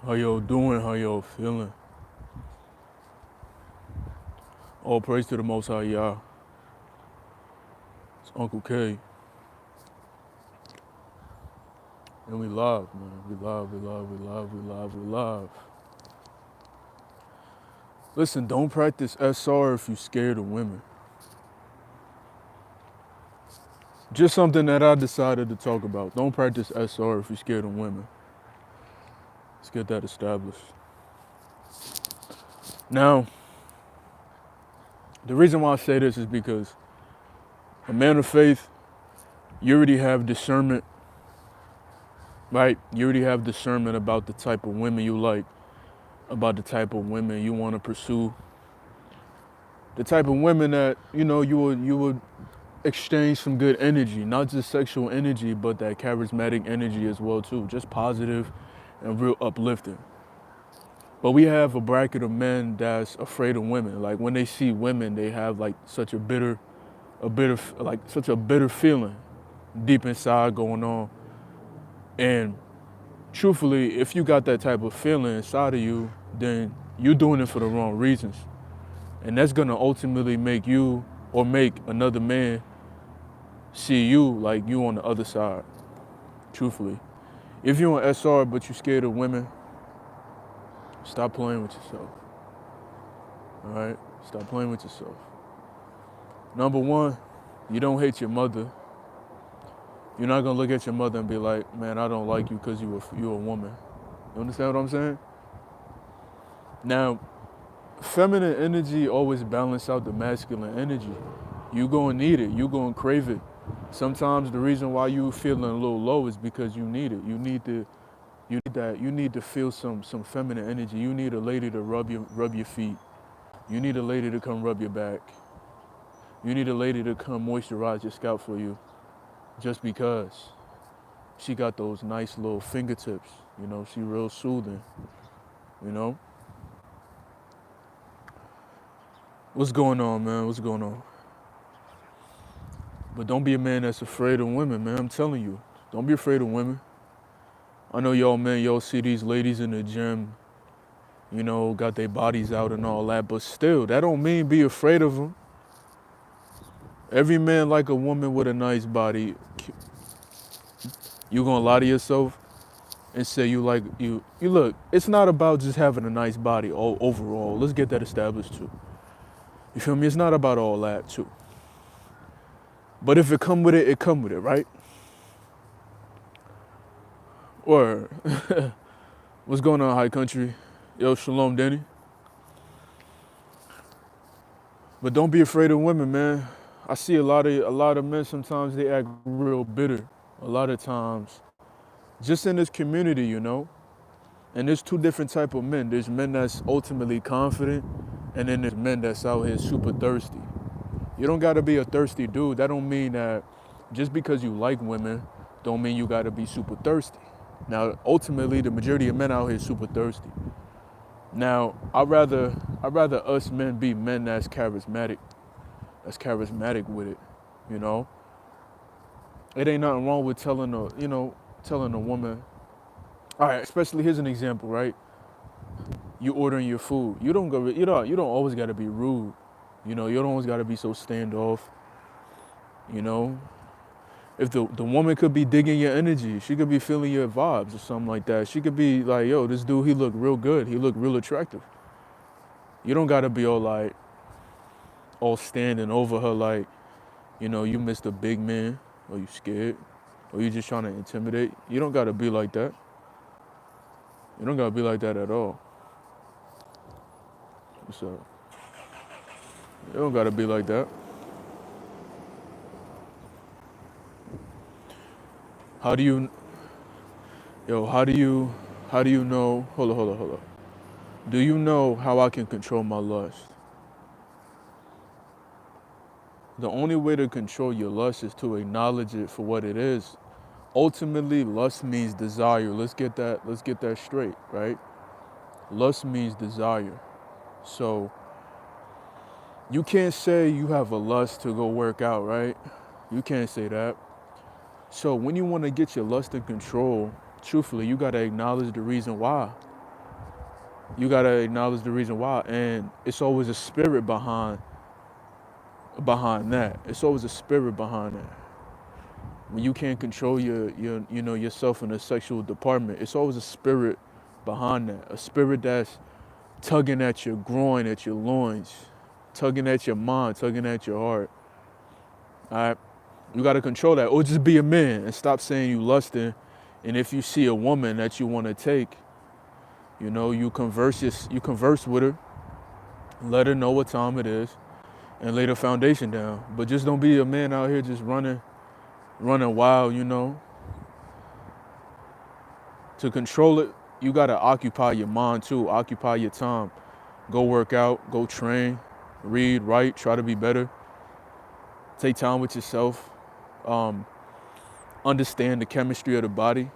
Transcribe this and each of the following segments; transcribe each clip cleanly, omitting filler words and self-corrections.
How y'all doing? How y'all feeling? All praise to the Most High Yah. It's Uncle K. And we live, man. We live, we live, we live, we live, we live. Listen, don't practice SR if you're scared of women. Just something that I decided to talk about. Don't practice SR if you're scared of women. Let's get that established. Now, the reason why I say this is because a man of faith, you already have discernment, right? You already have discernment about the type of women you like, about the type of women you want to pursue, the type of women that, you would exchange some good energy, not just sexual energy, but that charismatic energy as well too, just positive and real uplifting. But we have a bracket of men that's afraid of women. Like when they see women, they have like such such a bitter feeling deep inside going on. And truthfully, if you got that type of feeling inside of you, then you're doing it for the wrong reasons. And that's gonna ultimately make you or make another man see you like you on the other side, truthfully. If you're on SR but you're scared of women, stop playing with yourself, all right? Stop playing with yourself. Number one, you don't hate your mother. You're not gonna look at your mother and be like, man, I don't like you because you're a woman. You understand what I'm saying? Now, feminine energy always balance out the masculine energy. You gonna need it, you gonna crave it. Sometimes the reason why you feeling a little low is because you need it. You need to feel some feminine energy. You need a lady to rub your feet. You need a lady to come rub your back. You need a lady to come moisturize your scalp for you just because she got those nice little fingertips, she real soothing, you know? What's going on, man? What's going on? But don't be a man that's afraid of women, man. I'm telling you, don't be afraid of women. I know y'all, man, y'all see these ladies in the gym, got their bodies out and all that, but still, that don't mean be afraid of them. Every man like a woman with a nice body. You gonna lie to yourself and say you look, it's not about just having a nice body overall. Let's get that established too. You feel me? It's not about all that too. But if it come with it, it come with it, right? Or what's going on, high country? Yo, shalom, Danny. But don't be afraid of women, man. I see a lot of men sometimes they act real bitter. A lot of times, just in this community, And there's two different type of men. There's men that's ultimately confident, and then there's men that's out here super thirsty. You don't gotta be a thirsty dude. That don't mean that just because you like women, don't mean you gotta be super thirsty. Now, ultimately, the majority of men out here is super thirsty. Now, I'd rather us men be men that's charismatic with it, It ain't nothing wrong with telling a woman. All right, especially here's an example, right? You ordering your food. You don't always gotta be rude. You don't always gotta be so standoff. If the woman could be digging your energy, she could be feeling your vibes or something like that. She could be like, yo, this dude, he look real good. He look real attractive. You don't gotta be all standing over her like, you missed a big man, or you scared, or you just trying to intimidate. You don't gotta be like that. You don't gotta be like that at all. So, you don't gotta be like that. How do you know, hold on. Do you know how I can control my lust? The only way to control your lust is to acknowledge it for what it is. Ultimately, lust means desire. Let's get that straight, right? Lust means desire. So you can't say you have a lust to go work out, right? You can't say that. So when you want to get your lust in control, truthfully, you got to acknowledge the reason why. You gotta acknowledge the reason why, and it's always a spirit behind that. It's always a spirit behind that. When you can't control your yourself in the sexual department, it's always a spirit behind that. A spirit that's tugging at your groin, at your loins, tugging at your mind, tugging at your heart. All right, you gotta control that, or just be a man and stop saying you lusting. And if you see a woman that you want to take, you converse with her, let her know what time it is, and lay the foundation down. But just don't be a man out here just running wild. To control it, you gotta occupy your mind too, occupy your time. Go work out, go train, read, write, try to be better. Take time with yourself. Um, Understand the chemistry of the body,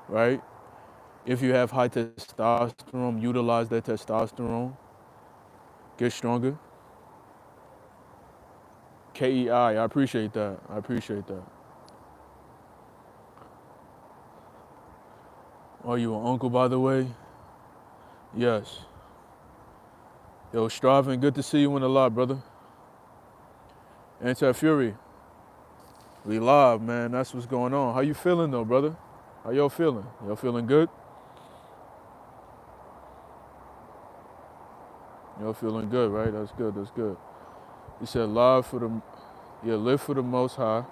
right? If you have high testosterone, utilize that testosterone. Get stronger. KEI, I appreciate that. I appreciate that. Are you an uncle, by the way? Yes. Yo, Striving, good to see you in the lot, brother. Anti-Fury, we live, man. That's what's going on. How you feeling, though, brother? How y'all feeling? Y'all feeling good? Y'all feeling good, right? That's good, that's good. He said, live for the Most High.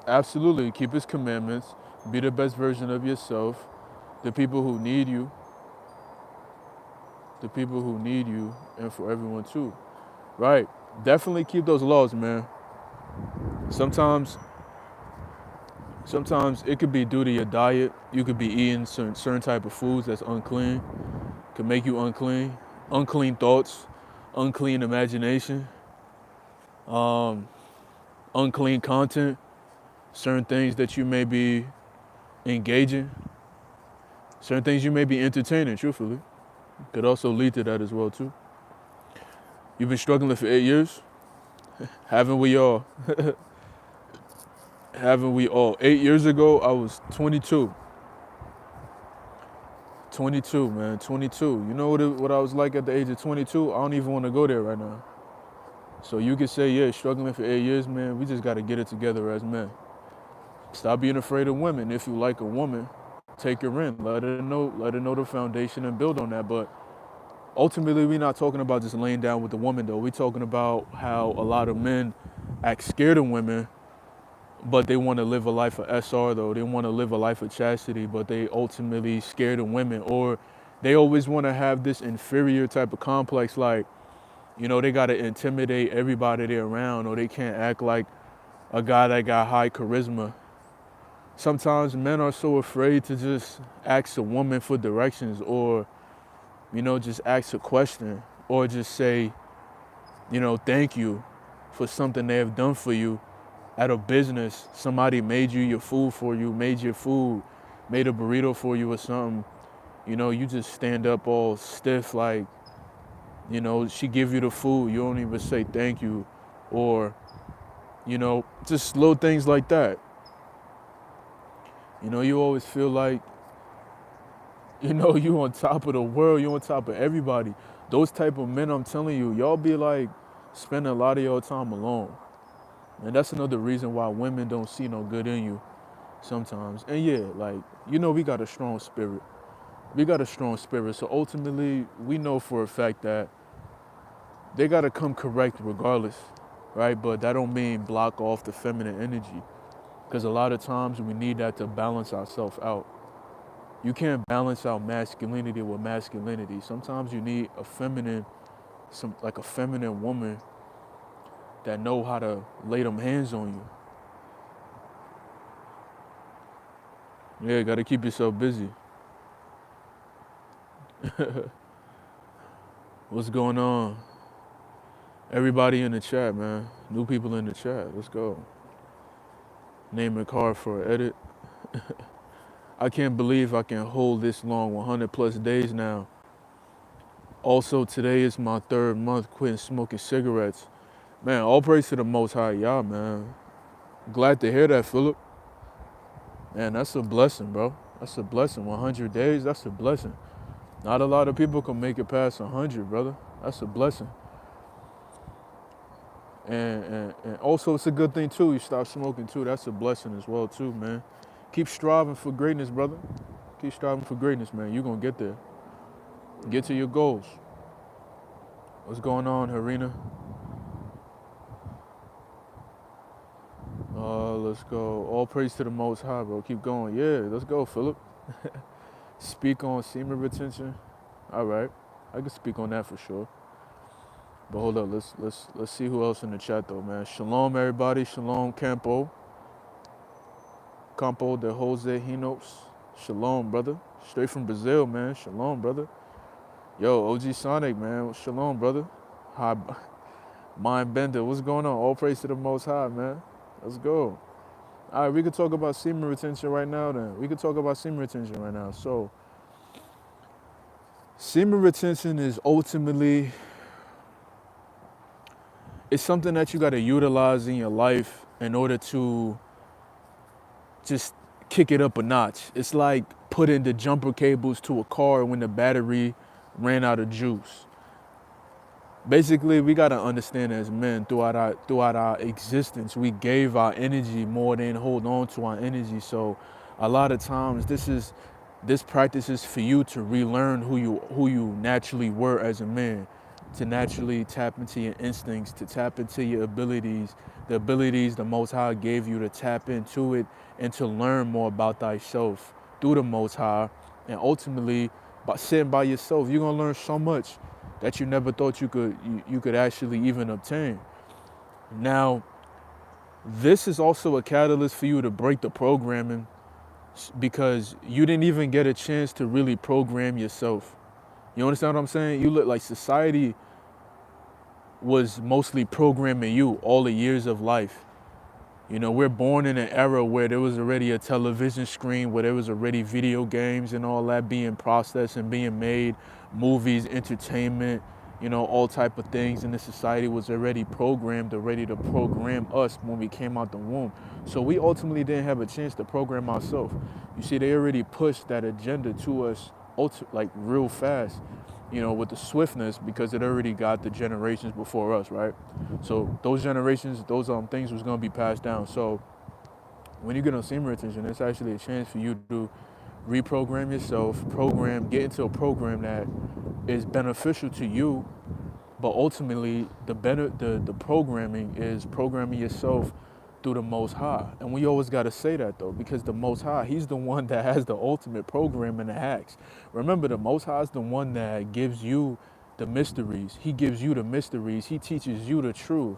Absolutely, keep His commandments. Be the best version of yourself. The people who need you, and for everyone too. Right. Definitely keep those laws, man. Sometimes it could be due to your diet. You could be eating certain type of foods that's unclean. Could make you unclean. Unclean thoughts, unclean imagination, um, unclean content, certain things that you may be engaging, certain things you may be entertaining, truthfully. Could also lead to that as well too. You've been struggling for 8 years? Haven't we all? Haven't we all? 8 years ago, I was 22. 22, man, 22. You know what I was like at the age of 22? I don't even want to go there right now. So you could say, yeah, struggling for 8 years, man, we just got to get it together as men. Stop being afraid of women. If you like a woman, take her in. Let her know the foundation and build on that. But ultimately, we're not talking about just laying down with the woman, though. We're talking about how a lot of men act scared of women, but they want to live a life of SR, though. They want to live a life of chastity, but they ultimately scared of women. Or they always want to have this inferior type of complex, like, they got to intimidate everybody they're around, or they can't act like a guy that got high charisma. Sometimes men are so afraid to just ask a woman for directions, or, just ask a question, or just say, thank you for something they have done for you at a business. Somebody made you your food for you, made your food, made a burrito for you or something. You just stand up all stiff like, she give you the food, you don't even say thank you, or, just little things like that. You always feel like, you on top of the world, you on top of everybody. Those type of men, I'm telling you, y'all be like spending a lot of your time alone. And that's another reason why women don't see no good in you sometimes. And yeah, like, we got a strong spirit. So ultimately, we know for a fact that they got to come correct regardless, right? But that don't mean block off the feminine energy, because a lot of times we need that to balance ourselves out. You can't balance out masculinity with masculinity. Sometimes you need a feminine woman that know how to lay them hands on you. Yeah, got to keep yourself busy. What's going on? Everybody in the chat, man. New people in the chat. Let's go. Name a card for an edit. I can't believe I can hold this long, 100 plus days now. Also, today is my 3rd month quitting smoking cigarettes. Man, all praise to the Most High, y'all, man. Glad to hear that, Philip. Man, that's a blessing, bro. That's a blessing. 100 days, that's a blessing. Not a lot of people can make it past 100, brother. That's a blessing. And also, it's a good thing, too. You stop smoking, too. That's a blessing as well, too, man. Keep striving for greatness, brother. Keep striving for greatness, man. You're going to get there. Get to your goals. What's going on, Harina? Let's go. All praise to the Most High, bro. Keep going. Yeah, let's go, Philip. Speak on semen retention. All right, I can speak on that for sure. But hold up, let's see who else in the chat though, man. Shalom, everybody. Shalom, Campo de Jose Hinos. Shalom, brother. Straight from Brazil, man. Shalom, brother. Yo, OG Sonic, man. Shalom, brother. Hi, Mind Bender. What's going on? All praise to the Most High, man. Let's go. All right, we could talk about semen retention right now then. We could talk about semen retention right now. So, semen retention is ultimately, it's something that you got to utilize in your life in order to just kick it up a notch. It's like putting the jumper cables to a car when the battery ran out of juice. Basically, we gotta understand as men throughout our existence, we gave our energy more than hold on to our energy. So, a lot of times, this practice is for you to relearn who you naturally were as a man, to naturally tap into your instincts, to tap into your abilities, the abilities the Most High gave you to tap into it, and to learn more about thyself through the Most High, and ultimately, by sitting by yourself, you're gonna learn so much that you never thought you could actually even obtain. Now, this is also a catalyst for you to break the programming because you didn't even get a chance to really program yourself. You understand what I'm saying? You look like society was mostly programming you all the years of life. You know, we're born in an era where there was already a television screen, where there was already video games and all that being processed and being made, movies, entertainment, you know, all type of things in the society was already programmed, ready to program us when we came out the womb. So we ultimately didn't have a chance to program ourselves. You see, they already pushed that agenda to us like real fast, you know, with the swiftness because it already got the generations before us, right? So those generations, those things was gonna be passed down. So when you get on semen retention, it's actually a chance for you to reprogram yourself, get into a program that is beneficial to you, but ultimately the programming is programming yourself through the Most High. And we always got to say that though, because the Most High, he's the one that has the ultimate program in the hacks. Remember, the Most High is the one that gives you the mysteries. He gives you the mysteries. He teaches you the truth.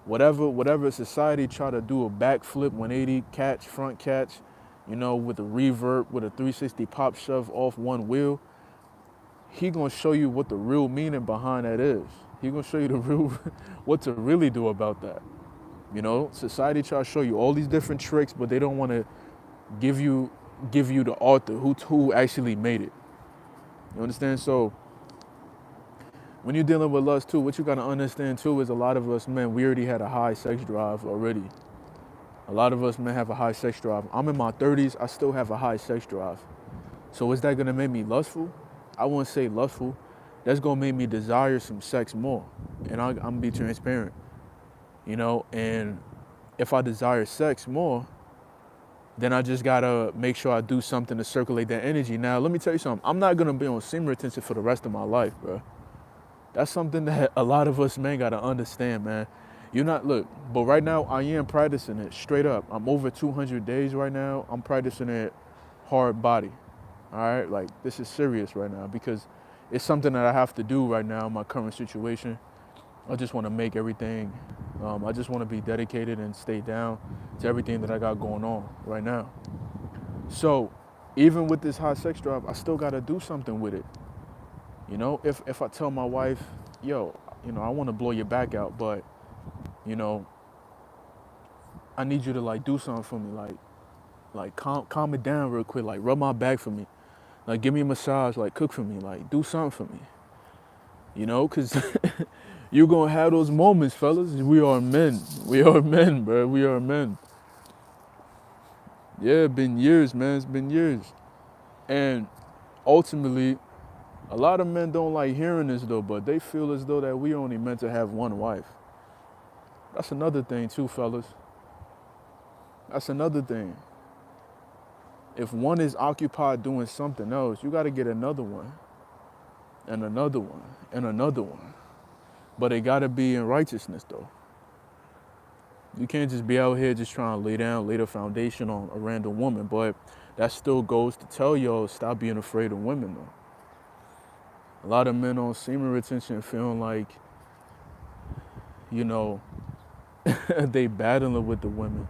Whatever society try to do a backflip, 180 catch, front catch, you know, with a reverb, with a 360 pop shove off one wheel, he gonna show you what the real meaning behind that is. He gonna show you the real, what to really do about that. You know, society try to show you all these different tricks, but they don't want to give you the author who actually made it. You understand? So when you're dealing with lust too, what you gotta understand too is a lot of us men, we already had a high sex drive already. A lot of us men have a high sex drive. I'm in my 30s, I still have a high sex drive. So is that gonna make me lustful? I wouldn't say lustful. That's gonna make me desire some sex more. And I'm gonna be transparent. You know, and if I desire sex more, then I just gotta make sure I do something to circulate that energy. Now, let me tell you something. I'm not gonna be on semen retention for the rest of my life, bro. That's something that a lot of us men gotta understand, man. But right now I am practicing it straight up. I'm over 200 days right now. I'm practicing it hard body. All right, like this is serious right now because it's something that I have to do right now in my current situation. I just want to make everything, I just want to be dedicated and stay down to everything that I got going on right now. So even with this high sex drive, I still got to do something with it. You know, if I tell my wife, yo, you know, I want to blow your back out, but, you know, I need you to like do something for me, like calm it down real quick, like rub my back for me, like give me a massage, like cook for me, like do something for me. You know, because you're going to have those moments, fellas. We are men. We are men, bro. We are men. Yeah, it's been years, man. It's been years. And ultimately, A lot of men don't like hearing this though, but they feel as though that we only meant to have one wife. That's another thing too, fellas. That's another thing. If one is occupied doing something else, you got to get another one, and another one, and another one. But it got to be in righteousness though. You can't just be out here just trying to lay the foundation on a random woman. But that still goes to tell y'all, stop being afraid of women though. A lot of men on semen retention feeling like, you know, they battling with the women.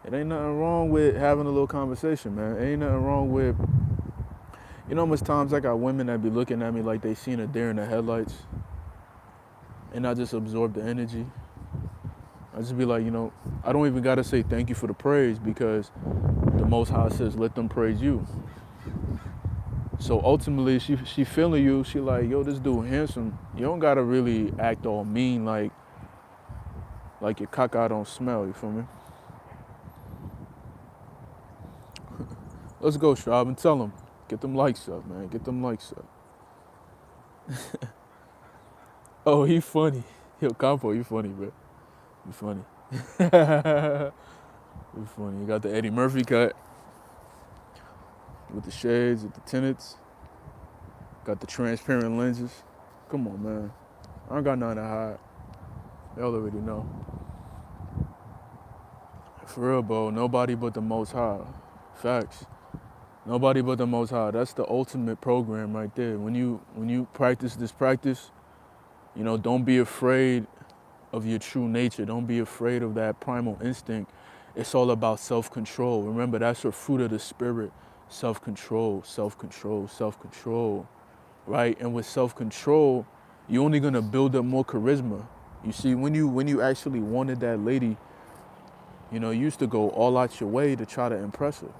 It ain't nothing wrong with having a little conversation, man. It ain't nothing wrong with, you know how much times I got women that be looking at me like they seen a deer in the headlights, and I just absorb the energy. I just be like, you know, I don't even gotta say thank you for the praise, because the Most High says, let them praise you. So ultimately, she feeling you. She like, yo, this dude handsome. You don't gotta really act all mean like your caca don't smell. You feel me? Let's go, Schwab, and tell them. Get them likes up, man. Get them likes up. Oh, he funny. Yo, Campo, you funny, bro. You funny. You funny. You got the Eddie Murphy cut with the shades, with the tints. Got the transparent lenses. Come on, man. I don't got nothing to hide. Y'all already know. For real, bro. Nobody but the Most High. Facts. Nobody but the Most High. That's the ultimate program right there. When you practice this practice, you know, don't be afraid of your true nature. Don't be afraid of that primal instinct. It's all about self-control. Remember, that's the fruit of the spirit. Self-control, self-control, self-control, right? And with self-control, you're only gonna build up more charisma. You see, when you actually wanted that lady, you know, you used to go all out your way to try to impress her.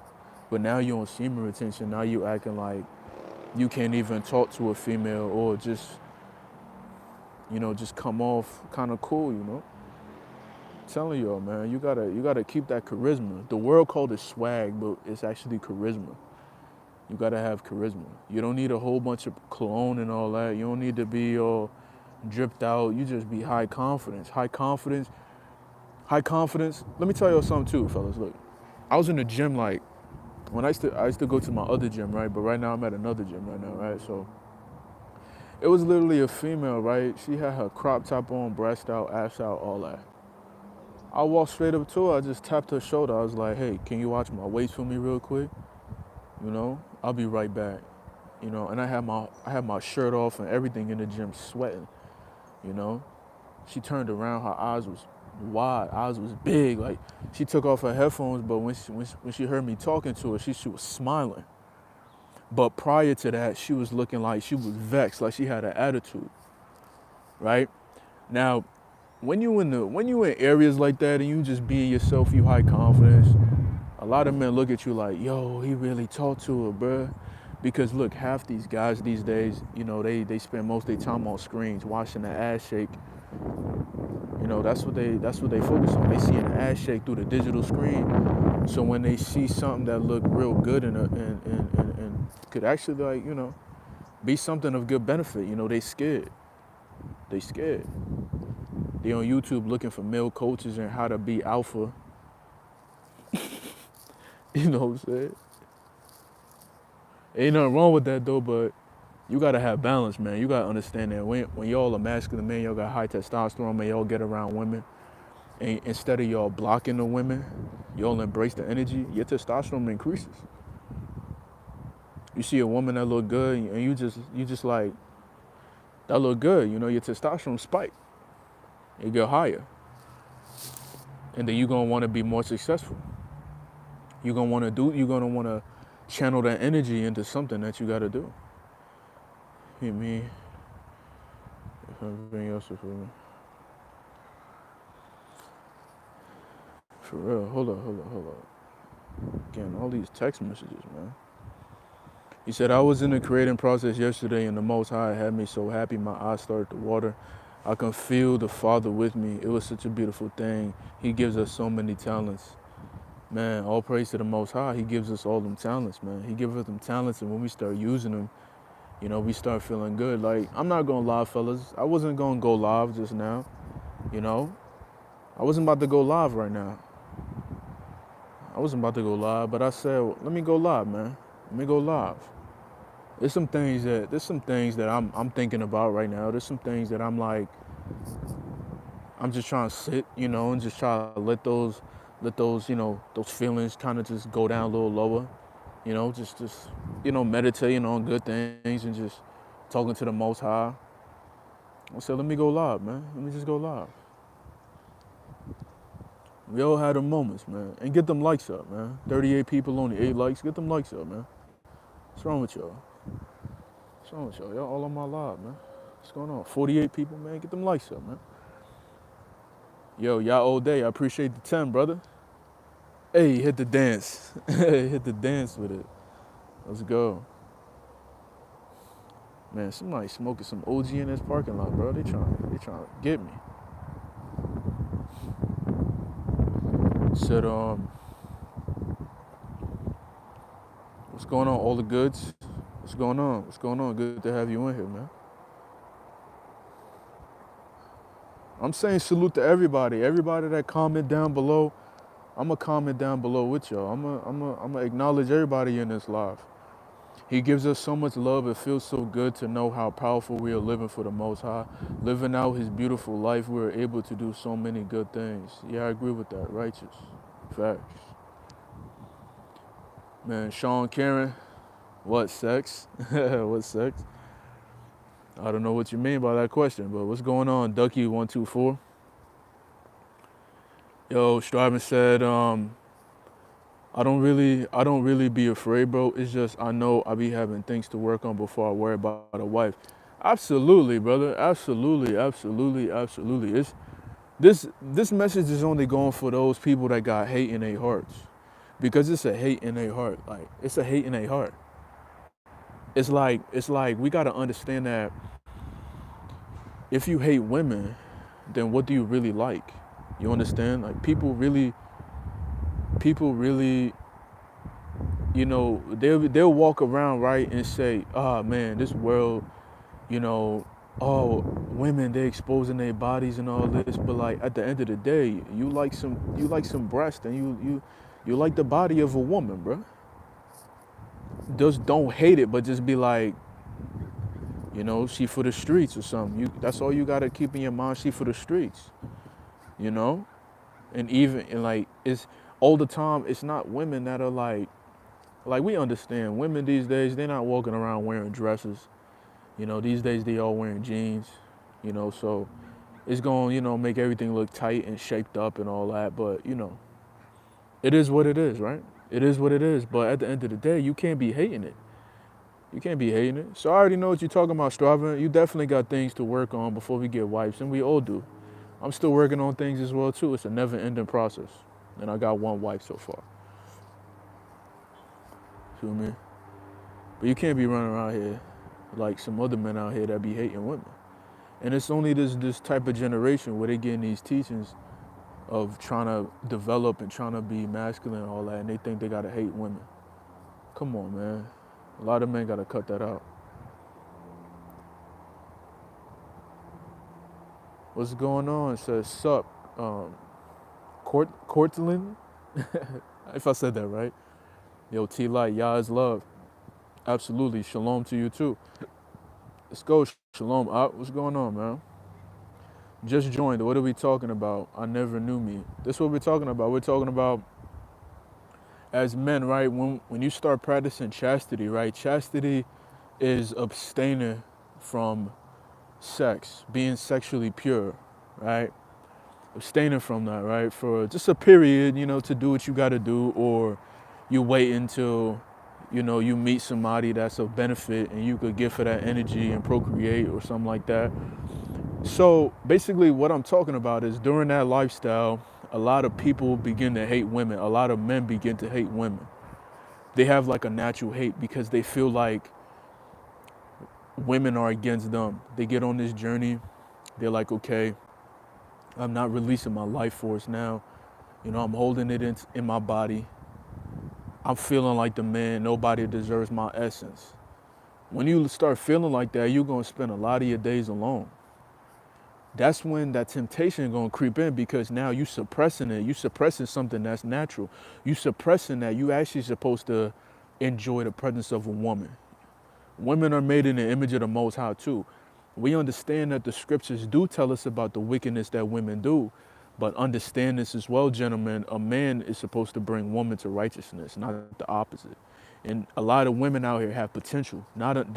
But now you're on semen retention. Now you acting like you can't even talk to a female, or just, you know, just come off kind of cool, you know? I'm telling y'all, man, you gotta keep that charisma. The world called it swag, but it's actually charisma. You gotta have charisma. You don't need a whole bunch of cologne and all that. You don't need to be all dripped out. You just be high confidence. High confidence. High confidence. Let me tell y'all something too, fellas. Look, I was in the gym like, when I used to go to my other gym, right? But right now I'm at another gym right now, right? So it was literally a female, right? She had her crop top on, breast out, ass out, all that. I walked straight up to her. I just tapped her shoulder. I was like, hey, can you watch my weights for me real quick? You know, I'll be right back. You know, and I had my shirt off and everything in the gym, sweating. You know, she turned around. Her eyes was wide. Eyes was big. Like, she took off her headphones, but when she heard me talking to her, she was smiling. But prior to that, she was looking like she was vexed, like she had an attitude, right? Now, when you in areas like that and you just being yourself, you high confidence, a lot of men look at you like, yo, he really talked to her, bruh. Because look, half these guys these days, you know, they spend most of their time on screens watching the ass shake. You know, that's what they focus on. They see an ass shake through the digital screen. So when they see something that look real good and could actually, like, you know, be something of good benefit, you know, they scared. They scared. They on YouTube looking for male coaches and how to be alpha. You know what I'm saying? Ain't nothing wrong with that though, but you gotta have balance, man. You gotta understand that when y'all are masculine men, y'all got high testosterone, man, y'all get around women. And instead of y'all blocking the women, y'all embrace the energy, your testosterone increases. You see a woman that look good and you just like, that look good, you know, your testosterone spike. It get higher. And then you're gonna wanna be more successful. You're gonna wanna channel that energy into something that you gotta do. Hit me. If everything else is for me. For real, hold up. Again, all these text messages, man. He said, I was in the creating process yesterday and the Most High had me so happy my eyes started to water. I can feel the Father with me. It was such a beautiful thing. He gives us so many talents. Man, all praise to the Most High. He gives us all them talents, man. He gives us them talents, and when we start using them, We start feeling good. Like, I'm not gonna lie, fellas. I wasn't gonna go live just now. You know, I wasn't about to go live right now. I wasn't about to go live, but I said, well, let me go live, man. Let me go live. There's some things that I'm thinking about right now. There's some things that I'm like, I'm just trying to sit, and just try to let those, those feelings kind of just go down a little lower. Just meditating on good things and just talking to the Most High. I said, let me go live, man. Let me just go live. We all had our moments, man. And get them likes up, man. 38 people, only 8 likes. Get them likes up, man. What's wrong with y'all? What's wrong with y'all? Y'all all on my live, man. What's going on? 48 people, man. Get them likes up, man. Yo, y'all all day. I appreciate the 10, brother. Hey, hit the dance. Hit the dance with it. Let's go. Man, somebody smoking some OG in this parking lot, bro. They trying to get me. Said, what's going on? All the goods? What's going on? What's going on? Good to have you in here, man. I'm saying salute to everybody. Everybody that comment down below. I'ma comment down below with y'all. I'ma acknowledge everybody in this live. He gives us so much love. It feels so good to know how powerful we are living for the Most High. Living out his beautiful life, we're able to do so many good things. Yeah, I agree with that. Righteous. Facts. Man, Sean Karen, what sex? What sex? I don't know what you mean by that question, but what's going on, Ducky124? Yo, Striving said, I don't really be afraid, bro. It's just I know I be having things to work on before I worry about a wife. Absolutely, brother. Absolutely, absolutely, absolutely. This message is only going for those people that got hate in their hearts. Because it's a hate in their heart. Like, it's a hate in their heart. It's like we gotta understand that if you hate women, then what do you really like? You understand? Like, people really, they'll walk around, right, and say, oh man, this world, you know, oh, women, they exposing their bodies and all this, but like at the end of the day, you like some breast and you like the body of a woman, bro. Just don't hate it, but just be like, she for the streets or something. That's all you gotta keep in your mind. She for the streets, you know. And like it's all the time. It's not women that are like we understand. Women these days, they're not walking around wearing dresses. These days they all wearing jeans. So it's going, make everything look tight and shaped up and all that. But it is what it is, right? It is what it is. But at the end of the day, you can't be hating it. You can't be hating it. So I already know what you're talking about, Strava. You definitely got things to work on before we get wipes, and we all do. I'm still working on things as well too. It's a never-ending process, and I got one wipe so far. Feel me? But you can't be running around here like some other men out here that be hating women. And it's only this type of generation where they getting these teachings of trying to develop and trying to be masculine and all that, and they think they gotta hate women. Come on, man. A lot of men gotta cut that out. What's going on? It says, sup, Courtland? If I said that right. Yo, T-Light, Yah is love. Absolutely. Shalom to you too. Let's go. Shalom. What's going on, man? Just joined. What are we talking about? I never knew me. This is what we're talking about. We're talking about as men, right? When you start practicing chastity, right? Chastity is abstaining from sex, being sexually pure, right? Abstaining from that, right? For just a period, to do what you got to do, or you wait until, you meet somebody that's of benefit and you could give her that energy and procreate or something like that. So basically what I'm talking about is during that lifestyle, a lot of people begin to hate women. A lot of men begin to hate women. They have like a natural hate because they feel like women are against them. They get on this journey. They're like, okay, I'm not releasing my life force now. I'm holding it in my body. I'm feeling like the man. Nobody deserves my essence. When you start feeling like that, you're gonna spend a lot of your days alone. That's when that temptation gonna creep in because now you suppressing it. You suppressing something that's natural. You suppressing that you actually supposed to enjoy the presence of a woman. Women are made in the image of the Most High too. We understand that the scriptures do tell us about the wickedness that women do, but understand this as well, gentlemen. A man is supposed to bring woman to righteousness, not the opposite. And a lot of women out here have potential. Not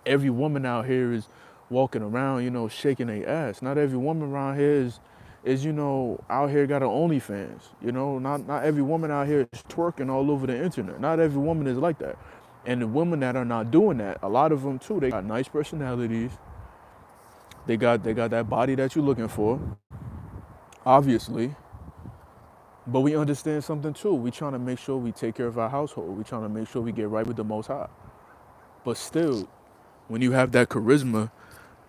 every woman out here is walking around, shaking their ass. Not every woman around here is out here got an OnlyFans. Not every woman out here is twerking all over the internet. Not every woman is like that. And the women that are not doing that, a lot of them too, they got nice personalities. They got that body that you're looking for, obviously. But we understand something too. We trying to make sure we take care of our household. We trying to make sure we get right with the Most High. But still, when you have that charisma,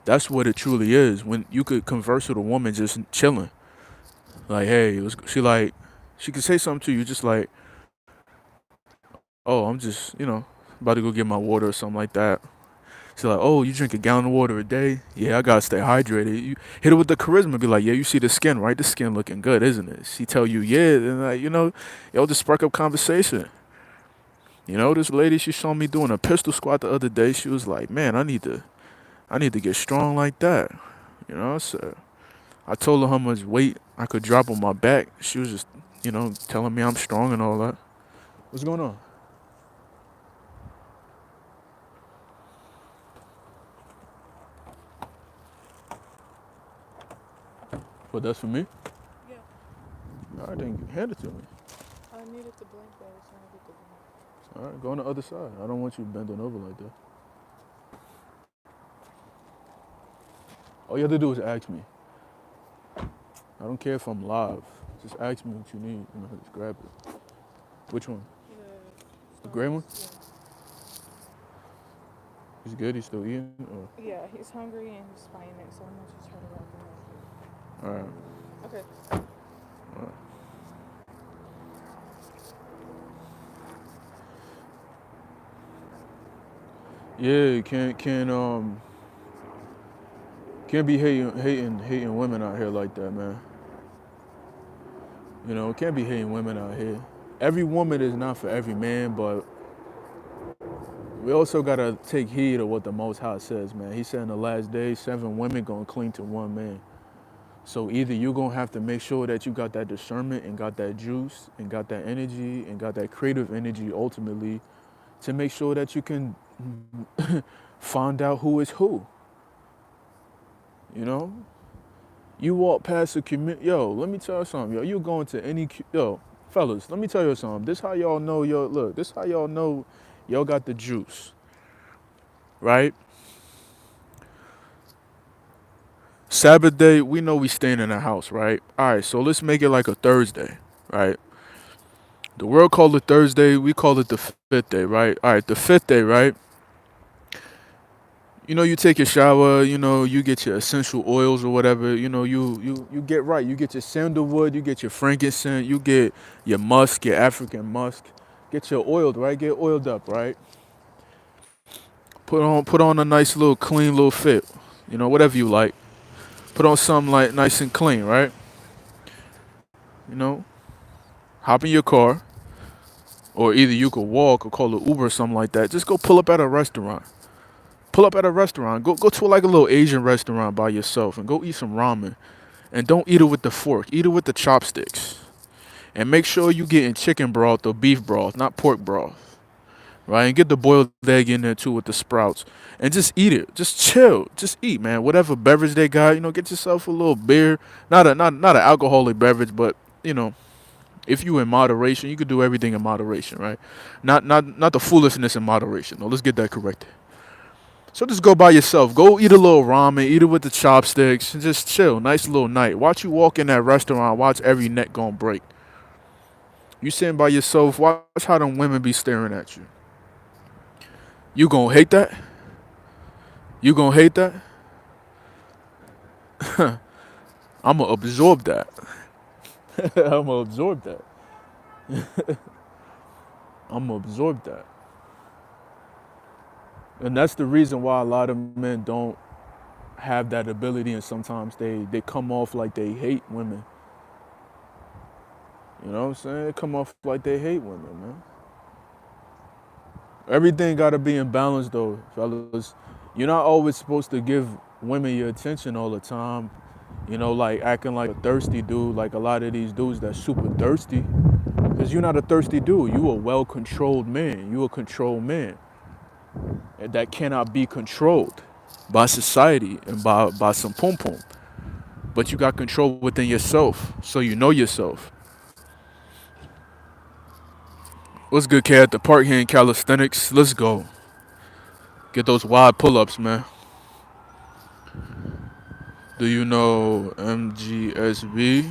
that's what it truly is. When you could converse with a woman just chilling, like, hey, she could say something to you, just like, oh, I'm just, about to go get my water or something like that. She's like, oh, you drink a gallon of water a day? Yeah, I gotta stay hydrated. You hit her with the charisma, be like, yeah, you see the skin, right? The skin looking good, isn't it? She tell you, yeah, and y'all just spark up conversation. This lady, she saw me doing a pistol squat the other day. She was like, man, I need to get strong like that. So I told her how much weight I could drop on my back. She was just, telling me I'm strong and all that. What's going on? What, that's for me? Yeah, All right, then hand it to me. I needed the blank, but I was trying to get the blank. All right, go on the other side. I don't want you bending over like that. All you have to do is ask me. I don't care if I'm live. Just ask me what you need, just grab it. Which one? The gray one? Yeah. He's good, he's still eating? Or? Yeah, he's hungry and he's spying it, so I'm gonna just try to wrap him All right. up. Okay. All right. Yeah, can't be hating women out here like that, man. Can't be hating women out here. Every woman is not for every man, but we also gotta take heed of what the Most High says, man. He said in the last days, 7 women gonna cling to 1 man. So either you're gonna have to make sure that you got that discernment and got that juice and got that energy and got that creative energy ultimately to make sure that you can find out who is who. You know? You walk past a community, yo, let me tell you something, yo, you going to any, yo, fellas, let me tell you something. This how y'all know, this how y'all know y'all got the juice, right? Sabbath day, we know we staying in the house, right? All right, so let's make it like a Thursday, right? The world called it Thursday, we call it the 5th day, right? All right, the 5th day, right? You take your shower, you get your essential oils or whatever, you get right. You get your sandalwood, you get your frankincense, you get your musk, your African musk. Get your oiled, right? Get oiled up, right? Put on a nice little clean little fit, whatever you like. Put on something like nice and clean, right? You know, hop in your car, or either you could walk or call an Uber or something like that. Just go pull up at a restaurant. Pull up at a restaurant. Go to like a little Asian restaurant by yourself and go eat some ramen. And don't eat it with the fork. Eat it with the chopsticks. And make sure you getting chicken broth or beef broth, not pork broth. Right? And get the boiled egg in there too with the sprouts. And just eat it. Just chill. Just eat, man. Whatever beverage they got, get yourself a little beer. Not an alcoholic beverage, but if you in moderation, you could do everything in moderation, right? Not the foolishness in moderation. No, let's get that corrected. So just go by yourself. Go eat a little ramen, eat it with the chopsticks, and just chill. Nice little night. Watch you walk in that restaurant. Watch every neck gonna break. You sitting by yourself. Watch how them women be staring at you. You gonna hate that? You gonna hate that? I'm gonna absorb that. I'm gonna absorb that. I'm gonna absorb that. And that's the reason why a lot of men don't have that ability, and sometimes they come off like they hate women. You know what I'm saying? They come off like they hate women, man. Everything gotta be in balance though, fellas. You're not always supposed to give women your attention all the time. You know, like acting like a thirsty dude, like a lot of these dudes that's super thirsty. Because you're not a thirsty dude. You a well-controlled man. You a controlled man. And that cannot be controlled by society and by some pom-pom. But you got control within yourself, so you know yourself. What's good, kid? At the park here in calisthenics. Let's go. Get those wide pull-ups, man. Do you know MGSB?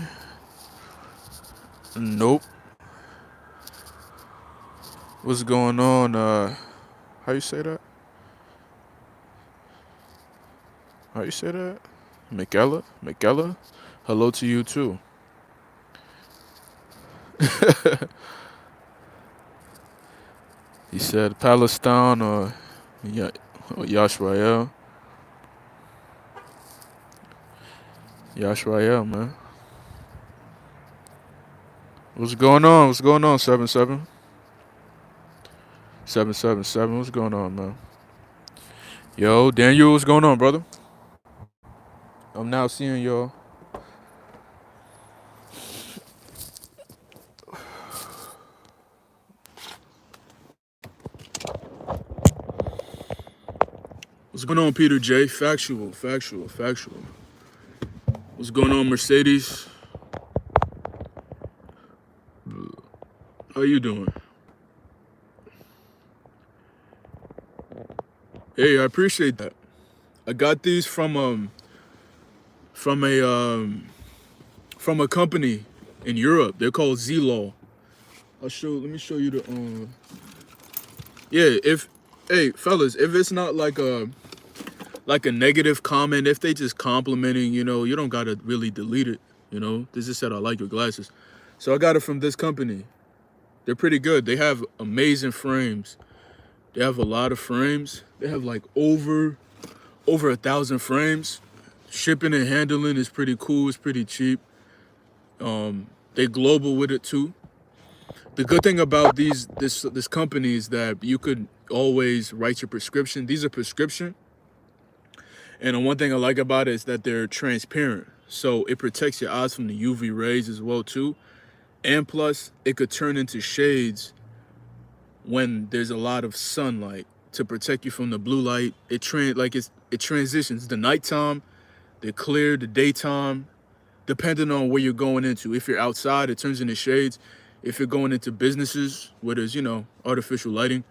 Nope. What's going on? How you say that? How you say that? Michaela? Michaela? Hello to you too. He said Palestine or Yashrael. Yashrael, man. What's going on? What's going on, 7-7? 777. What's going on, man? Yo, Daniel, what's going on, brother? I'm now seeing y'all. What's going on, Peter J? Factual. What's going on, Mercedes? How you doing? Hey, I appreciate that. I got these from a company in Europe. They're called Z-Law. Let me show you the yeah, hey fellas, if it's not like a negative comment, if they just complimenting, you know, you don't gotta really delete it. You know, they just said I like your glasses. So I got it from this company. They're pretty good. They have amazing frames. They have a lot of frames. They have like over 1,000 frames. Shipping and handling is pretty cool. It's pretty cheap. They global with it too. The good thing about this company is that you could always write your prescription. These are prescription. And the one thing I like about it is that they're transparent. So it protects your eyes from the UV rays as well too. And plus, it could turn into shades when there's a lot of sunlight to protect you from the blue light. It transitions. The nighttime, they're clear, the daytime, depending on where you're going into. If you're outside, it turns into shades. If you're going into businesses where there's, you know, artificial lighting,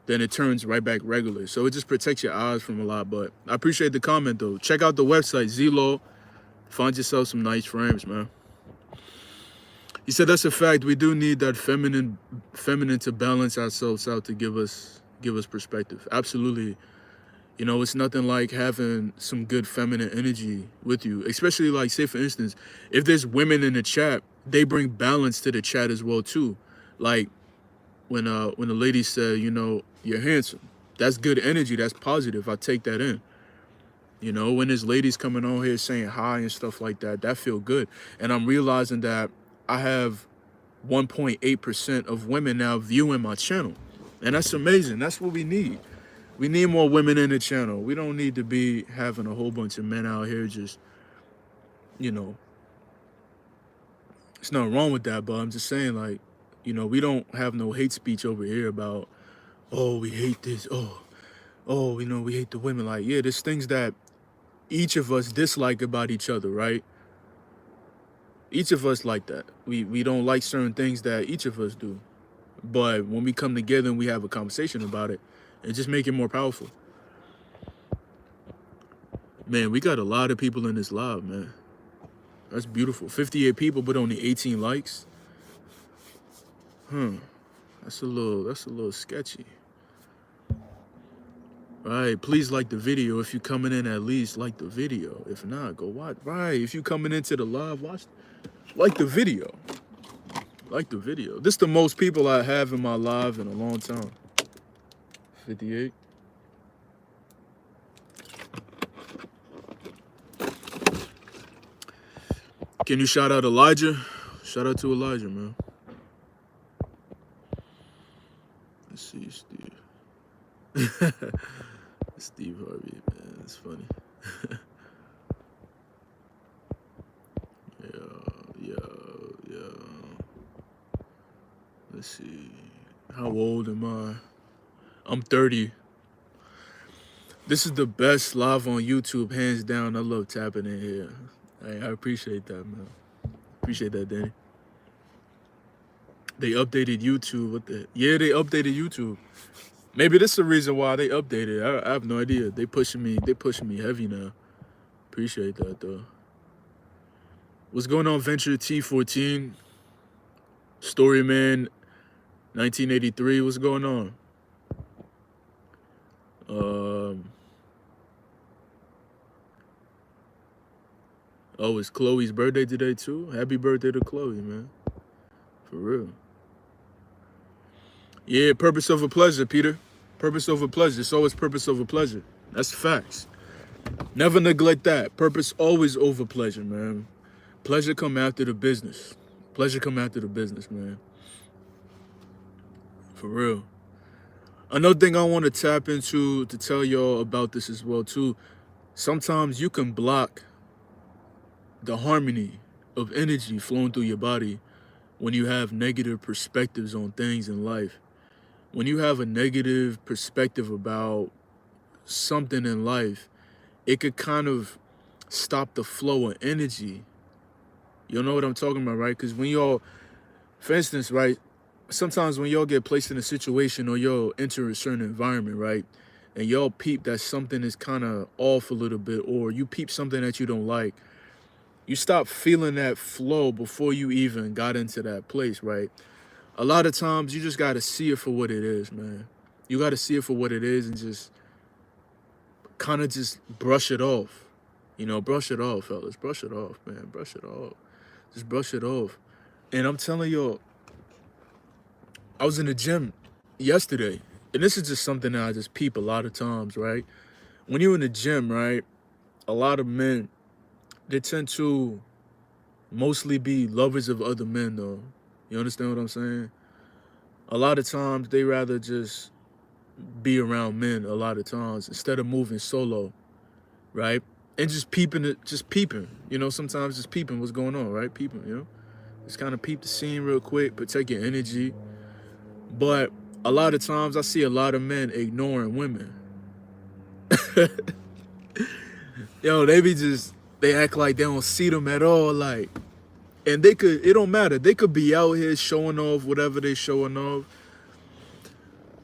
then it turns right back regular. So it just protects your eyes from a lot. But I appreciate the comment though. Check out the website, Z-Law. Find yourself some nice frames, man. He said that's a fact. We do need that feminine to balance ourselves out to give us perspective. Absolutely. You know, it's nothing like having some good feminine energy with you. Especially like, say for instance, if there's women in the chat, they bring balance to the chat as well too. Like when the lady said, you know, you're handsome. That's good energy. That's positive. I take that in. You know, when there's ladies coming on here saying hi and stuff like that, that feel good. And I'm realizing that I have 1.8% of women now viewing my channel. And that's amazing. That's what we need. We need more women in the channel. We don't need to be having a whole bunch of men out here just, you know, there's nothing wrong with that, but I'm just saying, like, you know, we don't have no hate speech over here about, oh, we hate this, oh, you know, we hate the women. Like, yeah, there's things that each of us dislike about each other, right? Each of us like that. We don't like certain things that each of us do. But when we come together and we have a conversation about it, it just make it more powerful. Man, we got a lot of people in this live, man. That's beautiful. 58 people, but only 18 likes. That's a little sketchy. Right, please like the video. If you're coming in, at least like the video. If not, go watch. Right, if you're coming into the live, like the video. Like the video. This is the most people I have in my live in a long time. 58. Can you shout out Elijah? Shout out to Elijah, man. Let's see, Steve. Steve Harvey, man. It's funny. Yeah. Let's see. How old am I? I'm 30. This is the best live on YouTube, hands down. I love tapping in here. I appreciate that, man. Appreciate that, Danny. They updated YouTube. What the? Yeah, they updated YouTube. Maybe this is the reason why they updated. I have no idea. They pushing me. They pushing me heavy now. Appreciate that though. What's going on, Venture T14? Storyman 1983. What's going on? Oh, it's Chloe's birthday today too. Happy birthday to Chloe, man. For real. Yeah, purpose over pleasure, Peter. Purpose over pleasure. It's always purpose over pleasure. That's facts. Never neglect that. Purpose always over pleasure, man. Pleasure come after the business. Pleasure come after the business, man. For real. Another thing I want to tap into to tell y'all about this as well too. Sometimes you can block the harmony of energy flowing through your body when you have negative perspectives on things in life. When you have a negative perspective about something in life, it could kind of stop the flow of energy. You know what I'm talking about, right? Because when y'all, for instance, right, sometimes when y'all get placed in a situation or y'all enter a certain environment, right, and y'all peep that something is kind of off a little bit, or you peep something that you don't like, you stop feeling that flow before you even got into that place, right? A lot of times you just got to see it for what it is, man. You got to see it for what it is and just kind of just brush it off. You know, brush it off, fellas. Brush it off, man. Brush it off. Just brush it off. And I'm telling y'all, I was in the gym yesterday, and this is just something that I just peep a lot of times, right? When you're in the gym, right, a lot of men, they tend to mostly be lovers of other men, though. You understand what I'm saying? A lot of times, they rather just be around men a lot of times instead of moving solo, right? And just peeping it, just peeping. You know, sometimes just peeping what's going on, right? Peeping, you know? Just kind of peep the scene real quick, protect your energy. But a lot of times I see a lot of men ignoring women. Yo, they act like they don't see them at all, like, and it don't matter. They could be out here showing off whatever they showing off.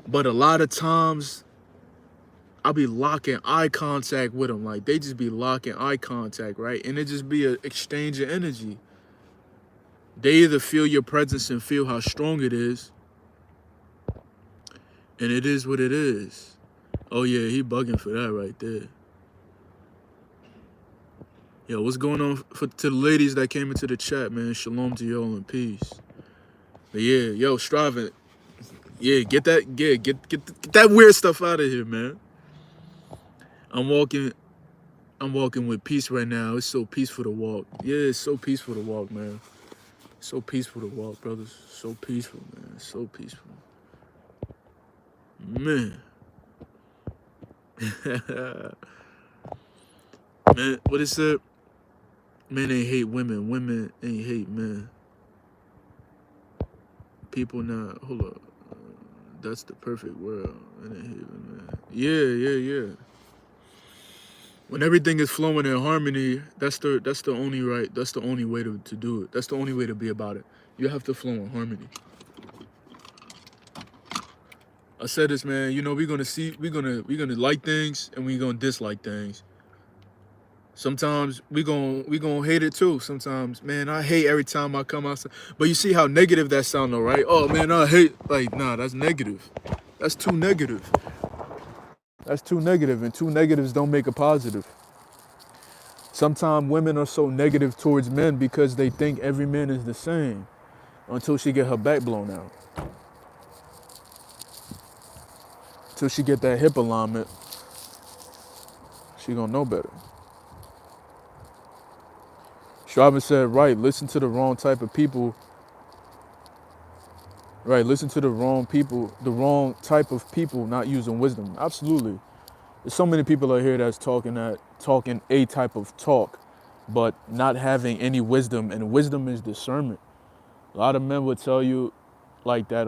But a lot of times I'll be locking eye contact with them. Like, they just be locking eye contact, right? And it just be an exchange of energy. They either feel your presence and feel how strong it is, and it is what it is. Oh yeah, he bugging for that right there. Yo, what's going on to the ladies that came into the chat, man? Shalom to y'all and peace. But yeah, yo, striving. Yeah, get that weird stuff out of here, man. I'm walking with peace right now. It's so peaceful to walk. Yeah, it's so peaceful to walk, man. So peaceful to walk, brothers. So peaceful, man. So peaceful. Man. Man, what is it? Men ain't hate women. Women ain't hate men. People not. Hold up. That's the perfect world. Men ain't hate women. Yeah. When everything is flowing in harmony, that's the only way to do it. That's the only way to be about it. You have to flow in harmony. I said this, man, you know, we're gonna like things and we're gonna dislike things. Sometimes we gonna hate it too. Sometimes, man, I hate every time I come outside. But you see how negative that sound though, right? Oh man, I hate, like, nah, that's negative. That's too negative. That's too negative, and two negatives don't make a positive. Sometimes women are so negative towards men because they think every man is the same until she get her back blown out. Till she get that hip alignment, she gonna know better. Striving said, right, listen to the wrong type of people. Right, listen to the wrong people, the wrong type of people not using wisdom. Absolutely. There's so many people out here that's talking a type of talk, but not having any wisdom, and wisdom is discernment. A lot of men would tell you like that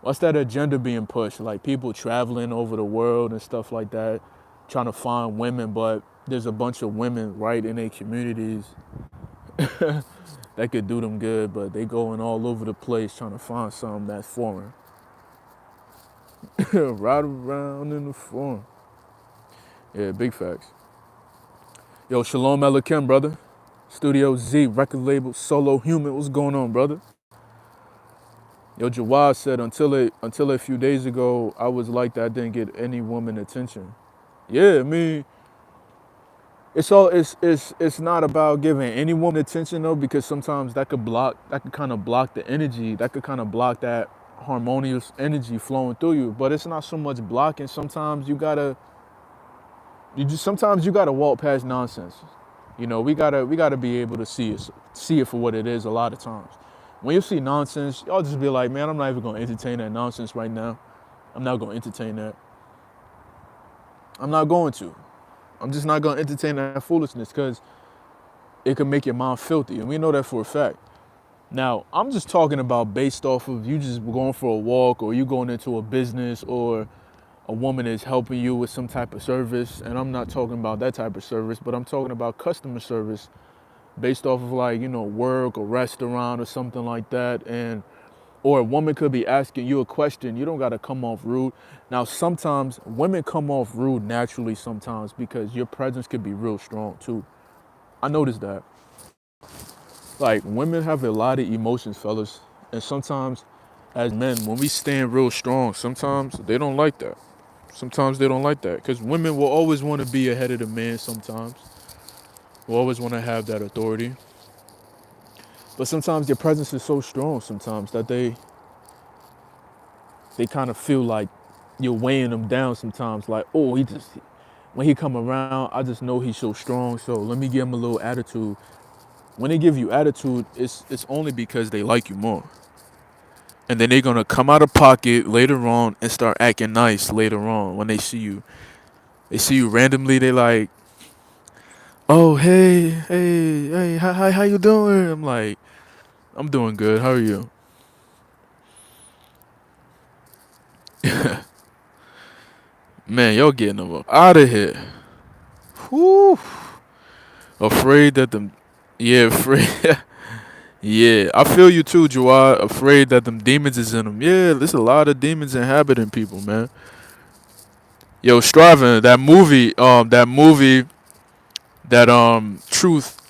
what's that agenda being pushed? Like people traveling over the world and stuff like that, trying to find women, but there's a bunch of women right in their communities that could do them good, but they going all over the place trying to find something that's foreign. Right around in the foreign. Yeah, big facts. Yo, Shalom Elakim, brother. Studio Z, record label, solo human. What's going on, brother? Yo, Jawad said until a few days ago, I was like that. I didn't get any woman attention. Yeah, I mean, it's not about giving any woman attention though, because sometimes that could kind of block the energy. That could kind of block that harmonious energy flowing through you. But it's not so much blocking. Sometimes you gotta walk past nonsense. You know, we gotta be able to see it for what it is a lot of times. When you see nonsense, y'all just be like, man, I'm not even gonna entertain that nonsense right now. I'm not gonna entertain that. I'm not going to. I'm just not gonna entertain that foolishness because it could make your mind filthy. And we know that for a fact. Now, I'm just talking about based off of you just going for a walk or you going into a business or a woman is helping you with some type of service. And I'm not talking about that type of service, but I'm talking about customer service based off of like, work or restaurant or something like that. And or a woman could be asking you a question. You don't got to come off rude. Now, sometimes women come off rude naturally sometimes because your presence could be real strong too. I noticed that. Like, women have a lot of emotions, fellas. And sometimes, as men, when we stand real strong, sometimes they don't like that. Sometimes they don't like that. Because women will always want to be ahead of the man sometimes. Will always want to have that authority. But sometimes your presence is so strong sometimes that they kind of feel like you're weighing them down sometimes. Like, oh, when he come around, I just know he's so strong. So let me give him a little attitude. When they give you attitude, it's only because they like you more. And then they're gonna come out of pocket later on and start acting nice later on when they see you. They see you randomly, they like, oh hey, how you doing? I'm like, I'm doing good. How are you? Man, y'all getting them up out of here. Whew. Afraid that them, yeah, afraid. Yeah, I feel you too, Jawad. Afraid that them demons is in them. Yeah, there's a lot of demons inhabiting people, man. Yo, Striving, that movie that Truth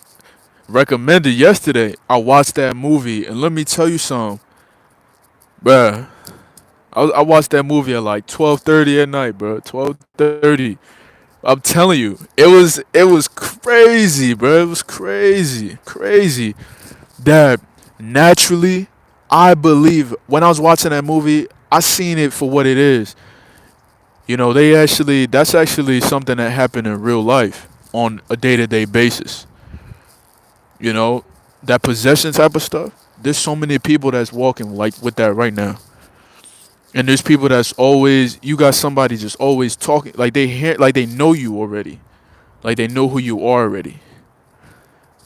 recommended yesterday. I watched that movie, and let me tell you something, bruh. I watched that movie at like 12:30 at night, bro. 12:30. I'm telling you, it was crazy, bro. It was crazy. That naturally, I believe when I was watching that movie, I seen it for what it is. That's actually something that happened in real life on a day-to-day basis. You know, that possession type of stuff. There's so many people that's walking like with that right now. And there's people that's always you got somebody just always talking like they know you already. Like they know who you are already.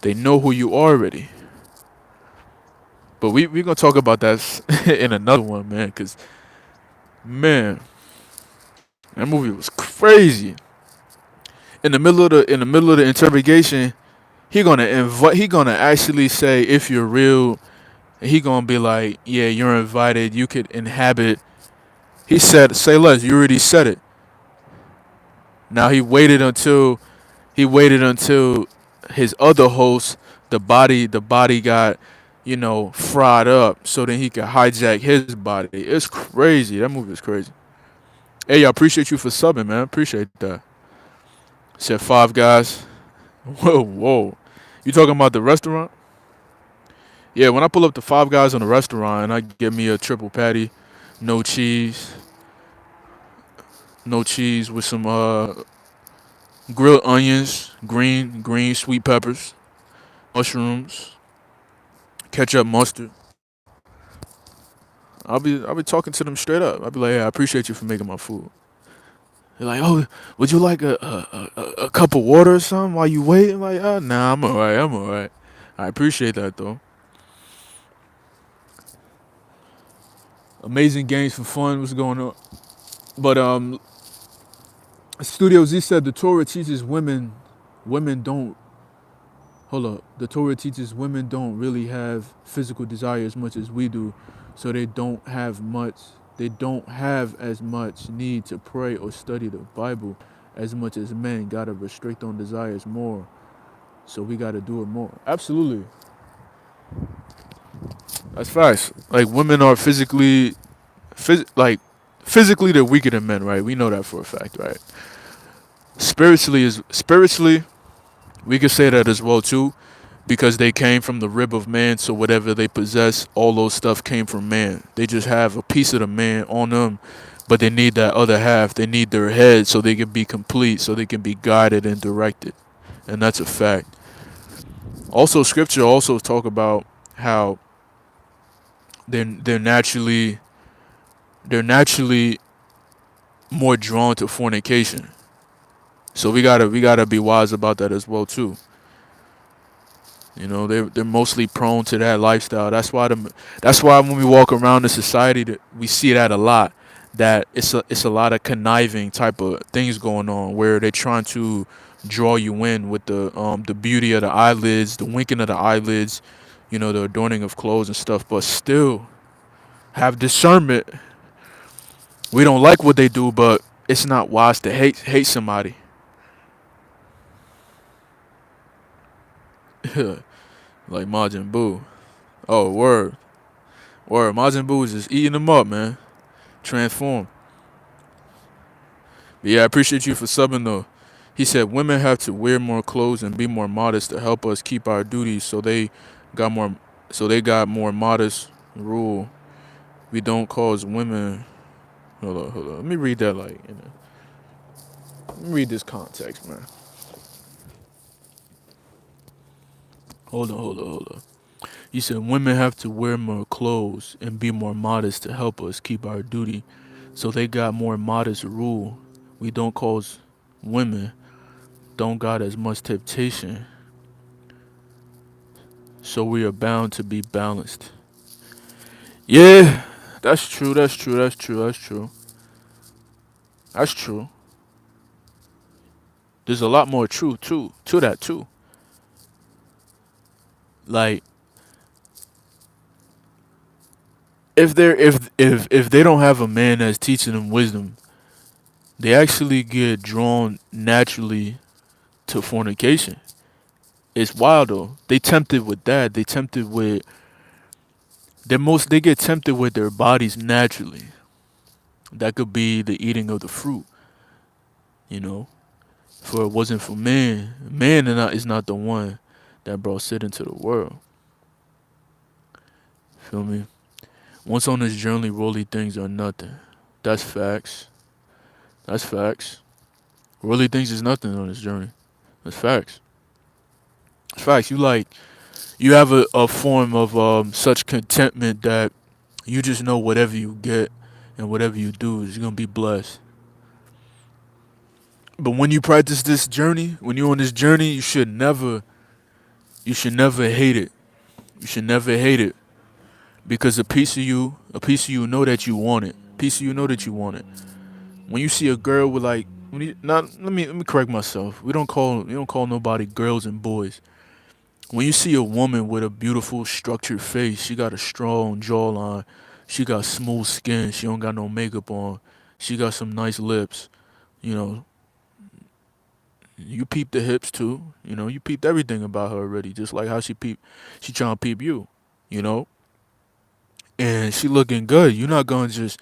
They know who you are already. But we gonna talk about that in another one, man, cause man, that movie was crazy. In the middle of the interrogation, he gonna actually say if you're real, he gonna be like, yeah, you're invited, you could inhabit. He said, say less, you already said it. Now he waited until his other host, the body got, fried up so then he could hijack his body. It's crazy. That movie is crazy. Hey, I appreciate you for subbing, man. Appreciate that. Said Five Guys. Whoa. You talking about the restaurant? Yeah, when I pull up the Five Guys on the restaurant and I get me a triple patty, no cheese, no cheese with some grilled onions, green sweet peppers. mushrooms, ketchup, mustard. I'll be talking to them straight up. I'll be like, hey, I appreciate you for making my food. They're like, oh, would you like a cup of water or something while you wait? I'm like, nah, I'm alright. I'm alright. I appreciate that though. Amazing games for fun. What's going on? But Studio Z said the Torah teaches women don't. Hold up. The Torah teaches women don't really have physical desire as much as we do, so they don't have much. They don't have as much need to pray or study the Bible as much as men. Gotta restrict on desires more, so we gotta do it more. Absolutely, that's facts. Like women are like physically they're weaker than men, right? We know that for a fact, right? Spiritually we could say that as well too, because they came from the rib of man. So whatever they possess, all those stuff came from man. They just have a piece of the man on them, but they need that other half. They need their head so they can be complete, so they can be guided and directed, and that's a fact. Also, scripture also talk about how they're naturally they're naturally more drawn to fornication. So we gotta be wise about that as well too. You know, they're mostly prone to that lifestyle. That's why when we walk around the society that we see that a lot. That it's a lot of conniving type of things going on where they're trying to draw you in with the beauty of the eyelids, the winking of the eyelids, the adorning of clothes and stuff, but still have discernment. We don't like what they do, but it's not wise to hate somebody. Like Majin Buu. Oh, word. Word. Majin Buu is just eating them up, man. Transform. But yeah, I appreciate you for subbing though. He said women have to wear more clothes and be more modest to help us keep our duties. Got more they got more modest rule. We don't cause women. Hold on. Let me read that let me read this context, man. Hold on. He said women have to wear more clothes and be more modest to help us keep our duty. So they got more modest rule. We don't cause women don't got as much temptation. So we are bound to be balanced. Yeah, that's true. That's true. That's true. That's true. That's true. There's a lot more truth too to that too. Like if they don't have a man that's teaching them wisdom, they actually get drawn naturally to fornication. It's wild though. They tempted with that. They get tempted with their bodies naturally. That could be the eating of the fruit, you know. For it wasn't for man is not the one that brought sin into the world. Feel me? Once on this journey, worldly things are nothing. That's facts. That's facts. Worldly things is nothing on this journey. That's facts. That's facts. You have a form of such contentment that you just know whatever you get and whatever you do is gonna be blessed. But when you practice this journey, when you're on this journey, you should never hate it. You should never hate it because a piece of you know that you want it. A piece of you know that you want it. When you see a girl with like, when you, not let me correct myself. We don't call nobody girls and boys. When you see a woman with a beautiful structured face, she got a strong jawline, she got smooth skin, she don't got no makeup on, she got some nice lips. You know, you peep the hips too. You peeped everything about her already, just like how she trying to peep you. You know, and she looking good. You're not gonna just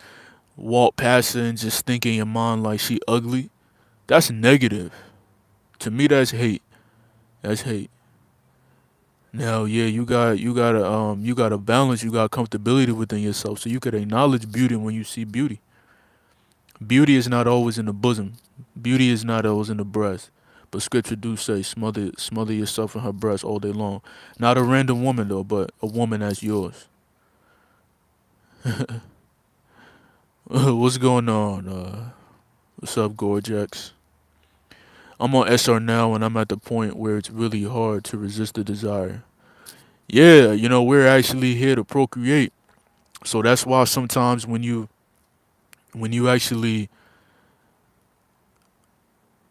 walk past her and just think in your mind like she ugly. That's negative. To me, that's hate. That's hate. Now, yeah, you got a balance, you got comfortability within yourself, so you could acknowledge beauty when you see beauty. Beauty is not always in the bosom. Beauty is not always in the breast. But scripture do say smother yourself in her breast all day long. Not a random woman though, but a woman as yours. What's going on? What's up, Gorgex? I'm on SR now, and I'm at the point where it's really hard to resist the desire. Yeah, we're actually here to procreate. So that's why sometimes when you actually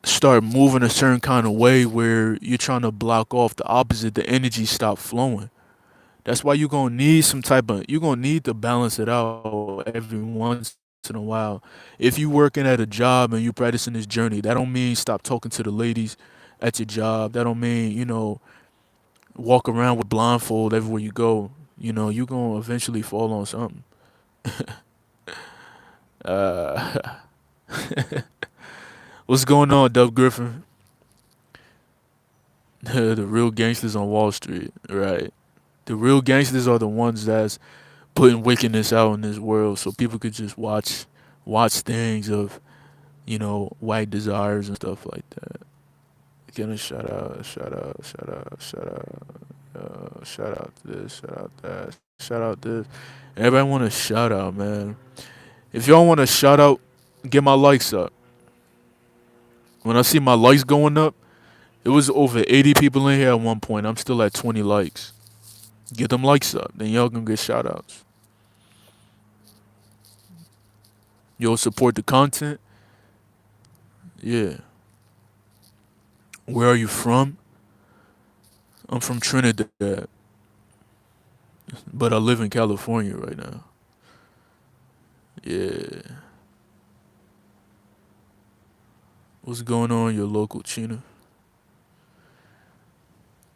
start moving a certain kind of way where you're trying to block off the opposite, the energy stop flowing. That's why you're gonna need to balance it out every once in a while. If you working at a job and you practicing this journey, that don't mean stop talking to the ladies at your job. That don't mean, walk around with a blindfold everywhere you go. You're gonna eventually fall on something. Uh, what's going on, Dub Griffin? The real gangsters on Wall Street, right? The real gangsters are the ones that's putting wickedness out in this world, so people could just watch things of white desires and stuff like that. Get a shout out this, shout out that, shout out this. Everybody want a shout out, man. If y'all want a shout out, get my likes up. When I see my likes going up, it was over 80 people in here at one point. I'm still at 20 likes. Get them likes up, then y'all gonna get shout outs. You'll support the content. Yeah. Where are you from? I'm from Trinidad, but I live in California right now. Yeah. What's going on, your local China?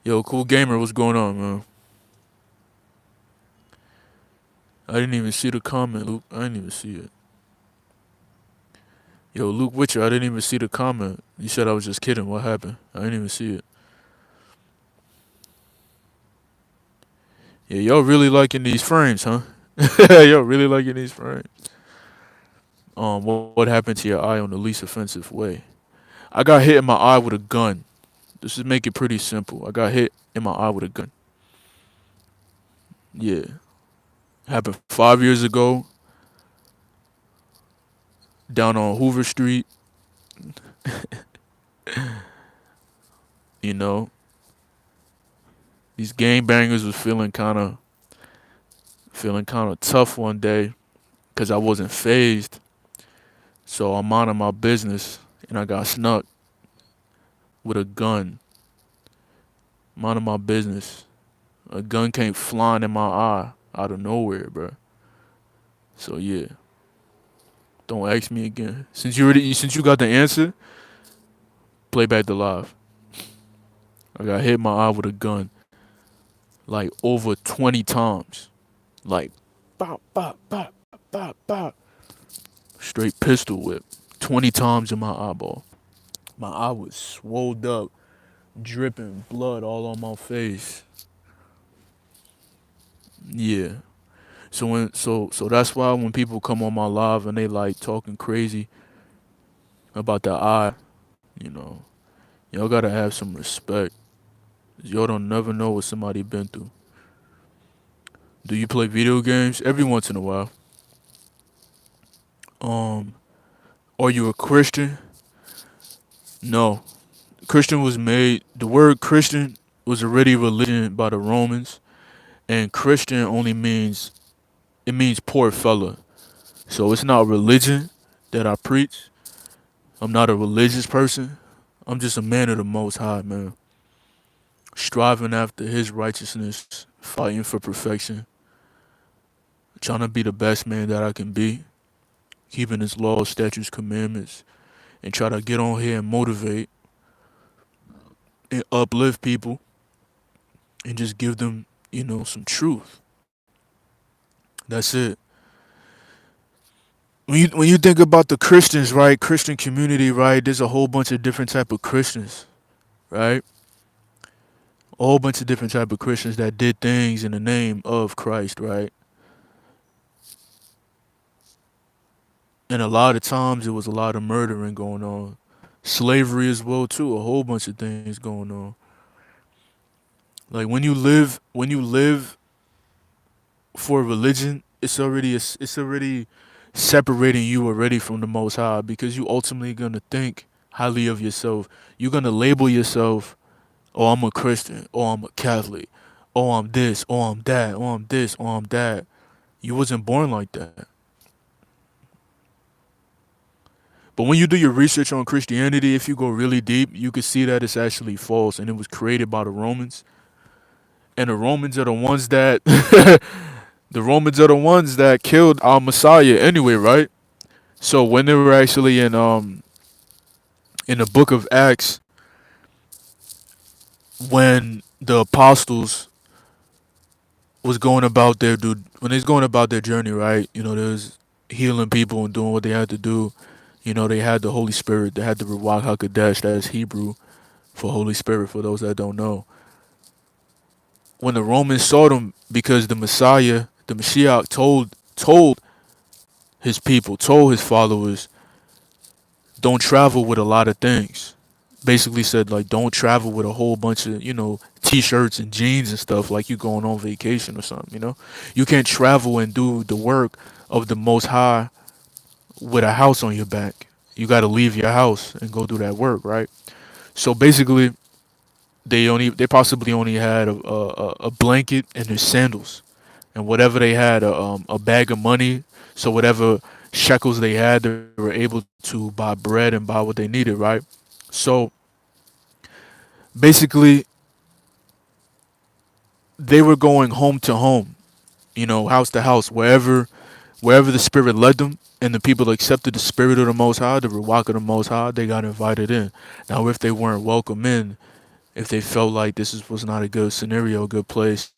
Yo, cool gamer, what's going on, man? I didn't even see the comment, Luke. I didn't even see it. Yo, Luke Witcher, I didn't even see the comment. You said I was just kidding. What happened? I didn't even see it. Yeah, y'all really liking these frames, huh? Y'all really liking these frames. What happened to your eye on the least offensive way? I got hit in my eye with a gun. This is make it pretty simple. I got hit in my eye with a gun. Yeah, happened 5 years ago down on Hoover Street. You know, these gangbangers was feeling kind of tough one day because I wasn't phased. So I'm minding my business and I got snuck with a gun. Minding my business. A gun came flying in my eye out of nowhere, bro. So yeah, don't ask me again. Since you got the answer, play back the live. I got hit in my eye with a gun like over 20 times. Like, bop, bop, bop, bop, bop. Straight pistol whip. 20 times in my eyeball. My eye was swolled up, dripping blood all on my face. Yeah. So that's why when people come on my live and they like talking crazy about the eye, you know, y'all gotta have some respect. Y'all don't never know what somebody been through. Do you play video games? Every once in a while. Um, are you a Christian? No. Christian was made. The word Christian was already a religion by the Romans, and Christian only means it means poor fella. So it's not religion that I preach. I'm not a religious person. I'm just a man of the Most High, man. Striving after His righteousness, fighting for perfection, trying to be the best man that I can be, keeping His laws, statutes, commandments, and try to get on here and motivate and uplift people and just give them, some truth. That's it. When you think about the Christians, right, Christian community, right, there's a whole bunch of different type of Christians, right? A whole bunch of different type of Christians that did things in the name of Christ, right? And a lot of times it was a lot of murdering going on. slavery as well too. A whole bunch of things going on. Like when you live for a religion, it's already separating you already from the Most High because you ultimately gonna think highly of yourself. You're gonna label yourself, oh, I'm a Christian, oh, I'm a Catholic, oh, I'm this, oh, I'm that, oh, I'm this, oh, I'm that. You wasn't born like that. But when you do your research on Christianity, if you go really deep, you can see that it's actually false and it was created by the Romans. And the Romans are the ones that the Romans are the ones that killed our Messiah anyway, right? So when they were actually in the book of Acts, when the apostles was going about their dude when they was going about their journey, right? You know, there was healing people and doing what they had to do. You know, they had the Holy Spirit, they had the Ruach Hakodesh, that is Hebrew for Holy Spirit for those that don't know. When the Romans saw them, because the Messiah, the Mashiach told his people, told his followers, don't travel with a lot of things. Basically said like don't travel with a whole bunch of, t-shirts and jeans and stuff like you going on vacation or something. You can't travel and do the work of the Most High with a house on your back. You got to leave your house and go do that work, right? So basically they possibly only had a blanket and their sandals and whatever they had, a bag of money. So whatever shekels they had, they were able to buy bread and buy what they needed, right? So basically, they were going home to home, house to house, wherever the Spirit led them, and the people accepted the Spirit of the Most High, the Ruach of the Most High, they got invited in. Now, if they weren't welcome in, if they felt like was not a good scenario, a good place,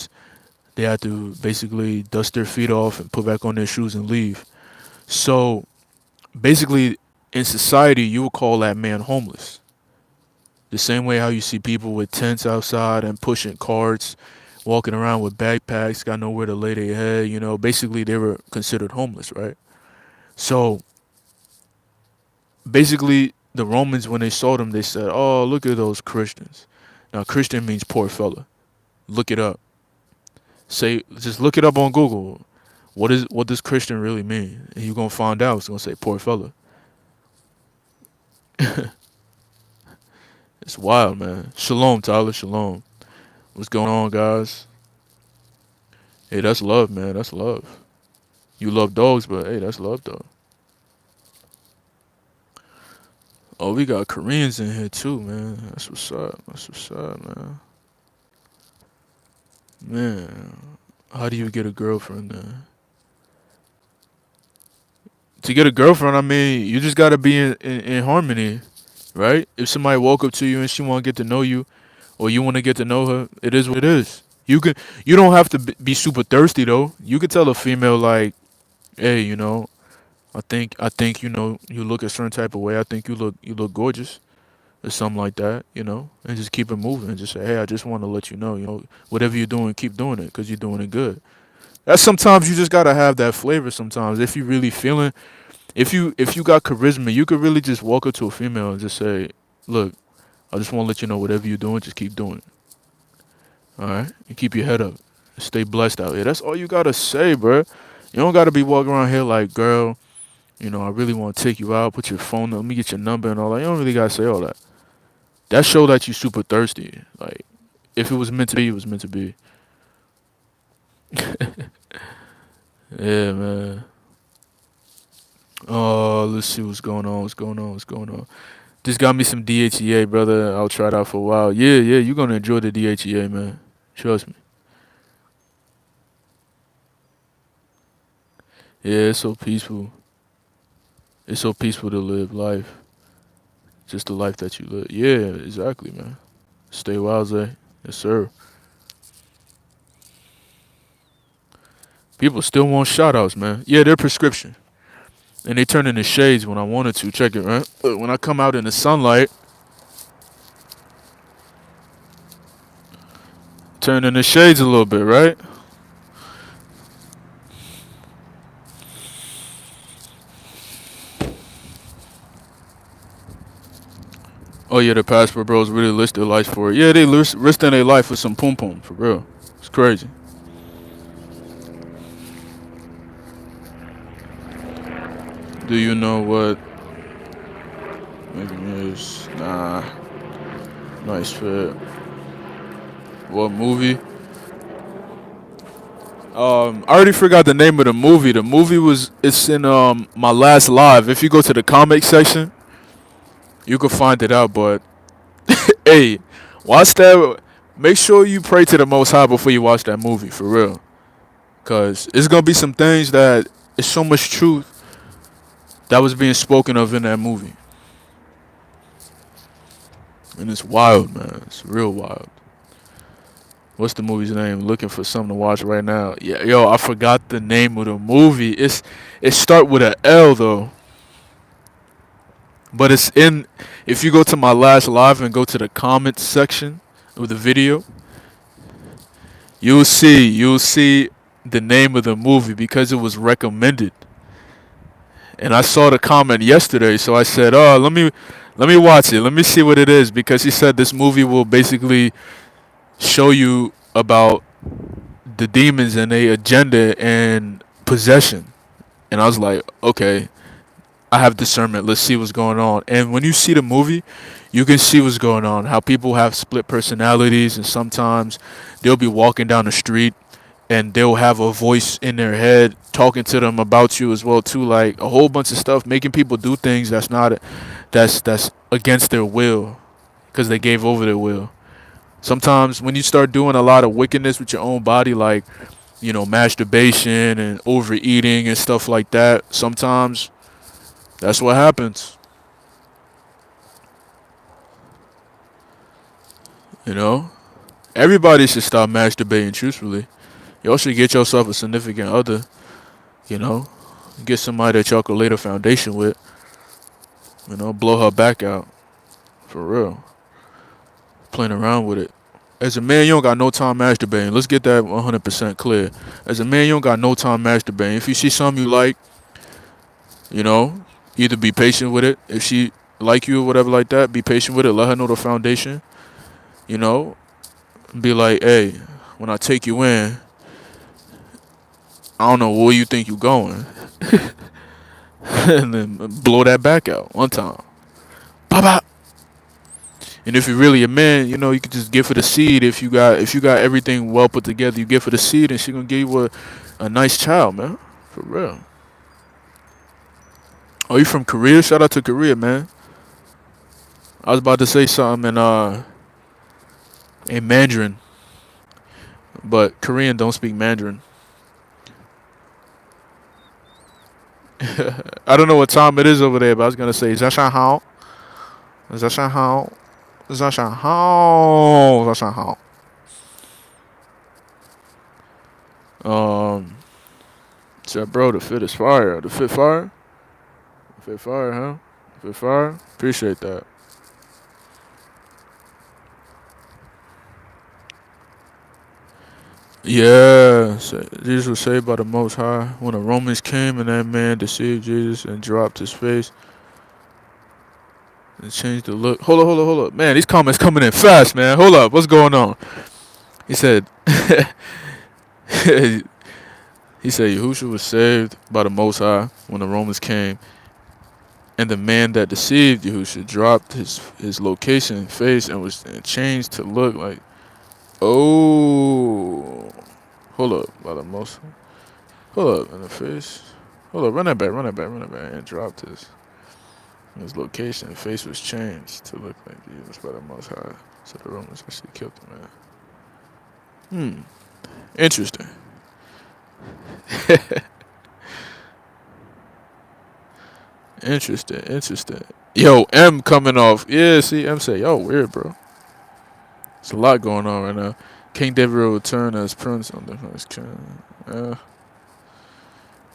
they had to basically dust their feet off and put back on their shoes and leave. So basically, in society, you would call that man homeless. The same way how you see people with tents outside and pushing carts, walking around with backpacks, got nowhere to lay their head, basically they were considered homeless, right? So basically the Romans, when they saw them, they said, oh, look at those Christians. Now Christian means poor fella. Look it up. Just look it up on Google. What does Christian really mean? And you're gonna find out it's gonna say poor fella. It's wild, man. Shalom, Tyler. Shalom. What's going on, guys? Hey, that's love, man. That's love. You love dogs, but hey, that's love, though. Oh, we got Koreans in here too, man. That's what's up. That's what's up, man. Man, how do you get a girlfriend, then? To get a girlfriend, I mean, you just gotta be in harmony, right? If somebody walk up to you and she want to get to know you, or you want to get to know her, it is what it is. You don't have to be super thirsty though. You could tell a female like, hey, I think you look a certain type of way. I think you look gorgeous or something like that, and just keep it moving and just say, hey, I just want to let whatever you're doing, keep doing it because you're doing it good. That's sometimes you just gotta have that flavor. Sometimes if you really feeling, if you got charisma, you could really just walk up to a female and just say, look, I just want to let you know whatever you're doing, just keep doing it. All right, and keep your head up. Stay blessed out here. That's all you gotta say, bro. You don't gotta be walking around here like, girl, I really want to take you out. Put your phone. Let me get your number and all that. You don't really gotta say all that. That show that you super thirsty. Like, if it was meant to be, it was meant to be. Yeah, man. Oh, let's see what's going on. What's going on? What's going on? Just got me some DHEA, brother. I'll try it out for a while. Yeah, yeah. You're gonna enjoy the DHEA, man. Trust me. Yeah, it's so peaceful. It's so peaceful to live life. Just the life that you live. Yeah, exactly, man. Stay wise, eh? Yes, sir. People still want shout outs, man. Yeah, they're prescription. And they turn into shades when I wanted to. Check it, right? But when I come out in the sunlight, turn into shades a little bit, right? Oh yeah, the Passport Bros really risked their life for it. Yeah, they risking their life for some pum pum for real. It's crazy. Do you know what making is? Nah, nice fit. What movie? I already forgot the name of the movie. The movie was it's in my last live. If you go to the comic section, you can find it out. But hey, watch that. Make sure you pray to the Most High before you watch that movie for real, cause it's gonna be some things that it's so much truth that was being spoken of in that movie, and it's wild, man. It's real wild. What's the movie's name? Looking for something to watch right now. Yeah, yo, I forgot the name of the movie. It start with a L though. But it's in. If you go to my last live and go to the comments section of the video, you'll see the name of the movie because it was recommended. And I saw the comment yesterday, so I said, "Oh, let me watch it. Let me see what it is," because he said this movie will basically show you about the demons and their agenda and possession. And I was like, okay, I have discernment. Let's see what's going on. And when you see the movie, you can see what's going on. How people have split personalities, and sometimes they'll be walking down the street and they'll have a voice in their head talking to them about you as well too, like a whole bunch of stuff, making people do things that's not that's against their will because they gave over their will. Sometimes when you start doing a lot of wickedness with your own body, like masturbation and overeating and stuff like that, sometimes that's what happens. You know, everybody should stop masturbating. Truthfully, y'all should get yourself a significant other. You know, get somebody that y'all could lay the foundation with. Blow her back out for real. Playing around with it. As a man, you don't got no time masturbating. Let's get that 100% clear. As a man, you don't got no time masturbating. If you see something you like, you know, either be patient with it. If she like you or whatever like that, be patient with it. Let her know the foundation. You know, be like, hey, when I take you in, I don't know where you think you going, and then blow that back out one time. Pop out. And if you're really a man, you could just give her the seed. If you got everything well put together, you give her the seed, and she gonna give you a nice child, man, for real. Oh, you from Korea? Shout out to Korea, man. I was about to say something in Mandarin, but Korean don't speak Mandarin. I don't know what time it is over there, but I was gonna say Zashanhao, Zashanhao, Zashanhao, Zashanhao. Um, said, bro, the fit is fire. The fit fire. The fit fire, huh? The fit fire. Appreciate that. Yeah, Jesus was saved by the Most High. When the Romans came and that man deceived Jesus and dropped his face and changed the look. Hold up. Man, these comments coming in fast, man. Hold up. What's going on? He said, he said, Yahushua was saved by the Most High when the Romans came. And the man that deceived Yahushua dropped his location and face and changed to look like, oh, hold up, by the Most High. Hold up, in the face. Hold up, run that back, and dropped his location. Face was changed to look like Jesus by the Most High. So the Romans actually killed the man. Interesting. Interesting. Yo, M coming off. Yeah, see, M say, yo, weird, bro. There's a lot going on right now. King David will return as prince on the first king. Yeah,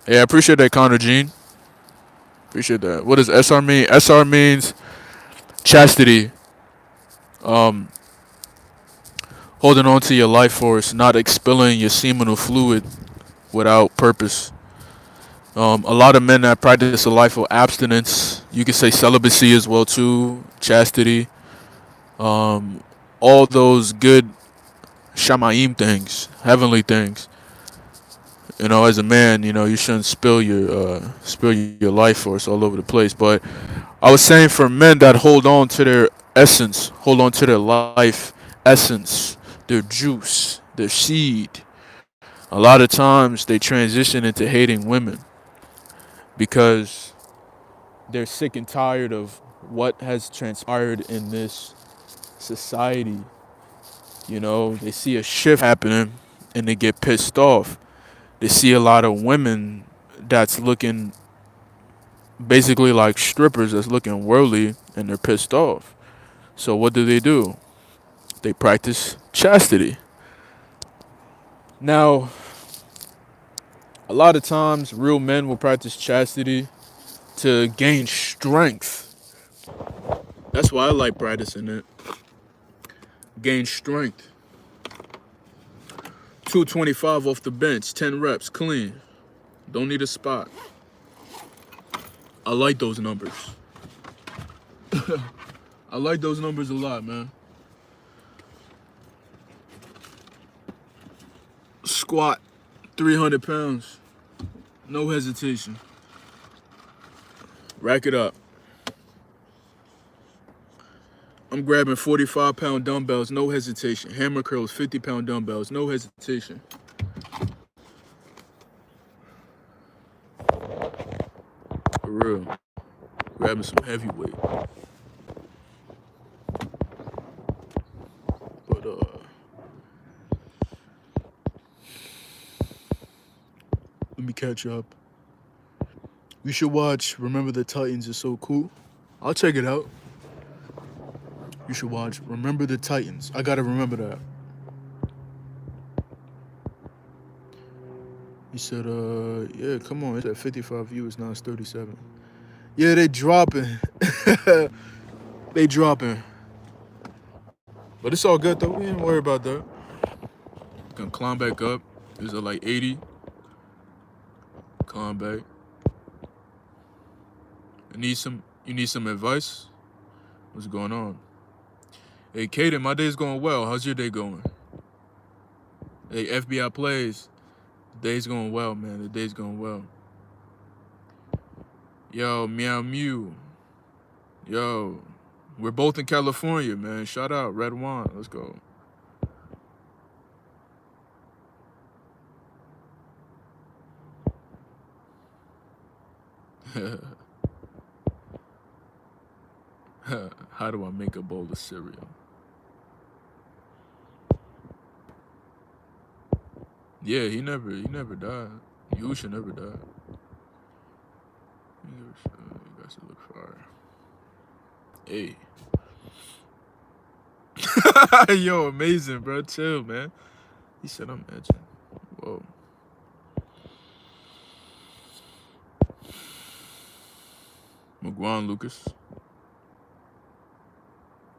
I appreciate that, Connor Jean. Appreciate that. What does SR mean? SR means chastity. Um, Holding on to your life force, not expelling your seminal fluid without purpose. A lot of men that practice a life of abstinence, you could say celibacy as well too, chastity. um, all those good shamayim things, heavenly things. As a man, you shouldn't spill your life force all over the place. But I was saying for men that hold on to their essence, hold on to their life essence, their juice, their seed. A lot of times they transition into hating women because they're sick and tired of what has transpired in this society. They see a shift happening and they get pissed off. They see a lot of women that's looking basically like strippers that's looking worldly and they're pissed off. So what do? They practice chastity. Now, a lot of times real men will practice chastity to gain strength. That's why I like practicing it. Gain strength. 225 off the bench, 10 reps, clean. Don't need a spot. I like those numbers. I like those numbers a lot, man. Squat, 300 pounds. No hesitation. Rack it up. I'm grabbing 45-pound dumbbells, no hesitation. Hammer curls, 50-pound dumbbells, no hesitation. For real. Grabbing some heavyweight. But let me catch up. You should watch Remember the Titans. It's so cool. I'll check it out. You should watch Remember the Titans. I gotta remember that. He said, yeah, come on. It's at 55 views, now it's 37. Yeah, they dropping. They dropping. But it's all good though. We ain't worry about that. Gonna climb back up. Is it like 80? Climb back. You need some advice? What's going on? Hey Kaden, my day's going well. How's your day going? Hey, FBI plays. The day's going well, man. The day's going well. Yo, meow mew. Yo. We're both in California, man. Shout out. Red Wine. Let's go. How do I make a bowl of cereal? Yeah, he never died. Yusha never died. You guys look fire. Hey. Yo, amazing, bro. Chill, man. He said I'm edging. Whoa. McGuan Lucas.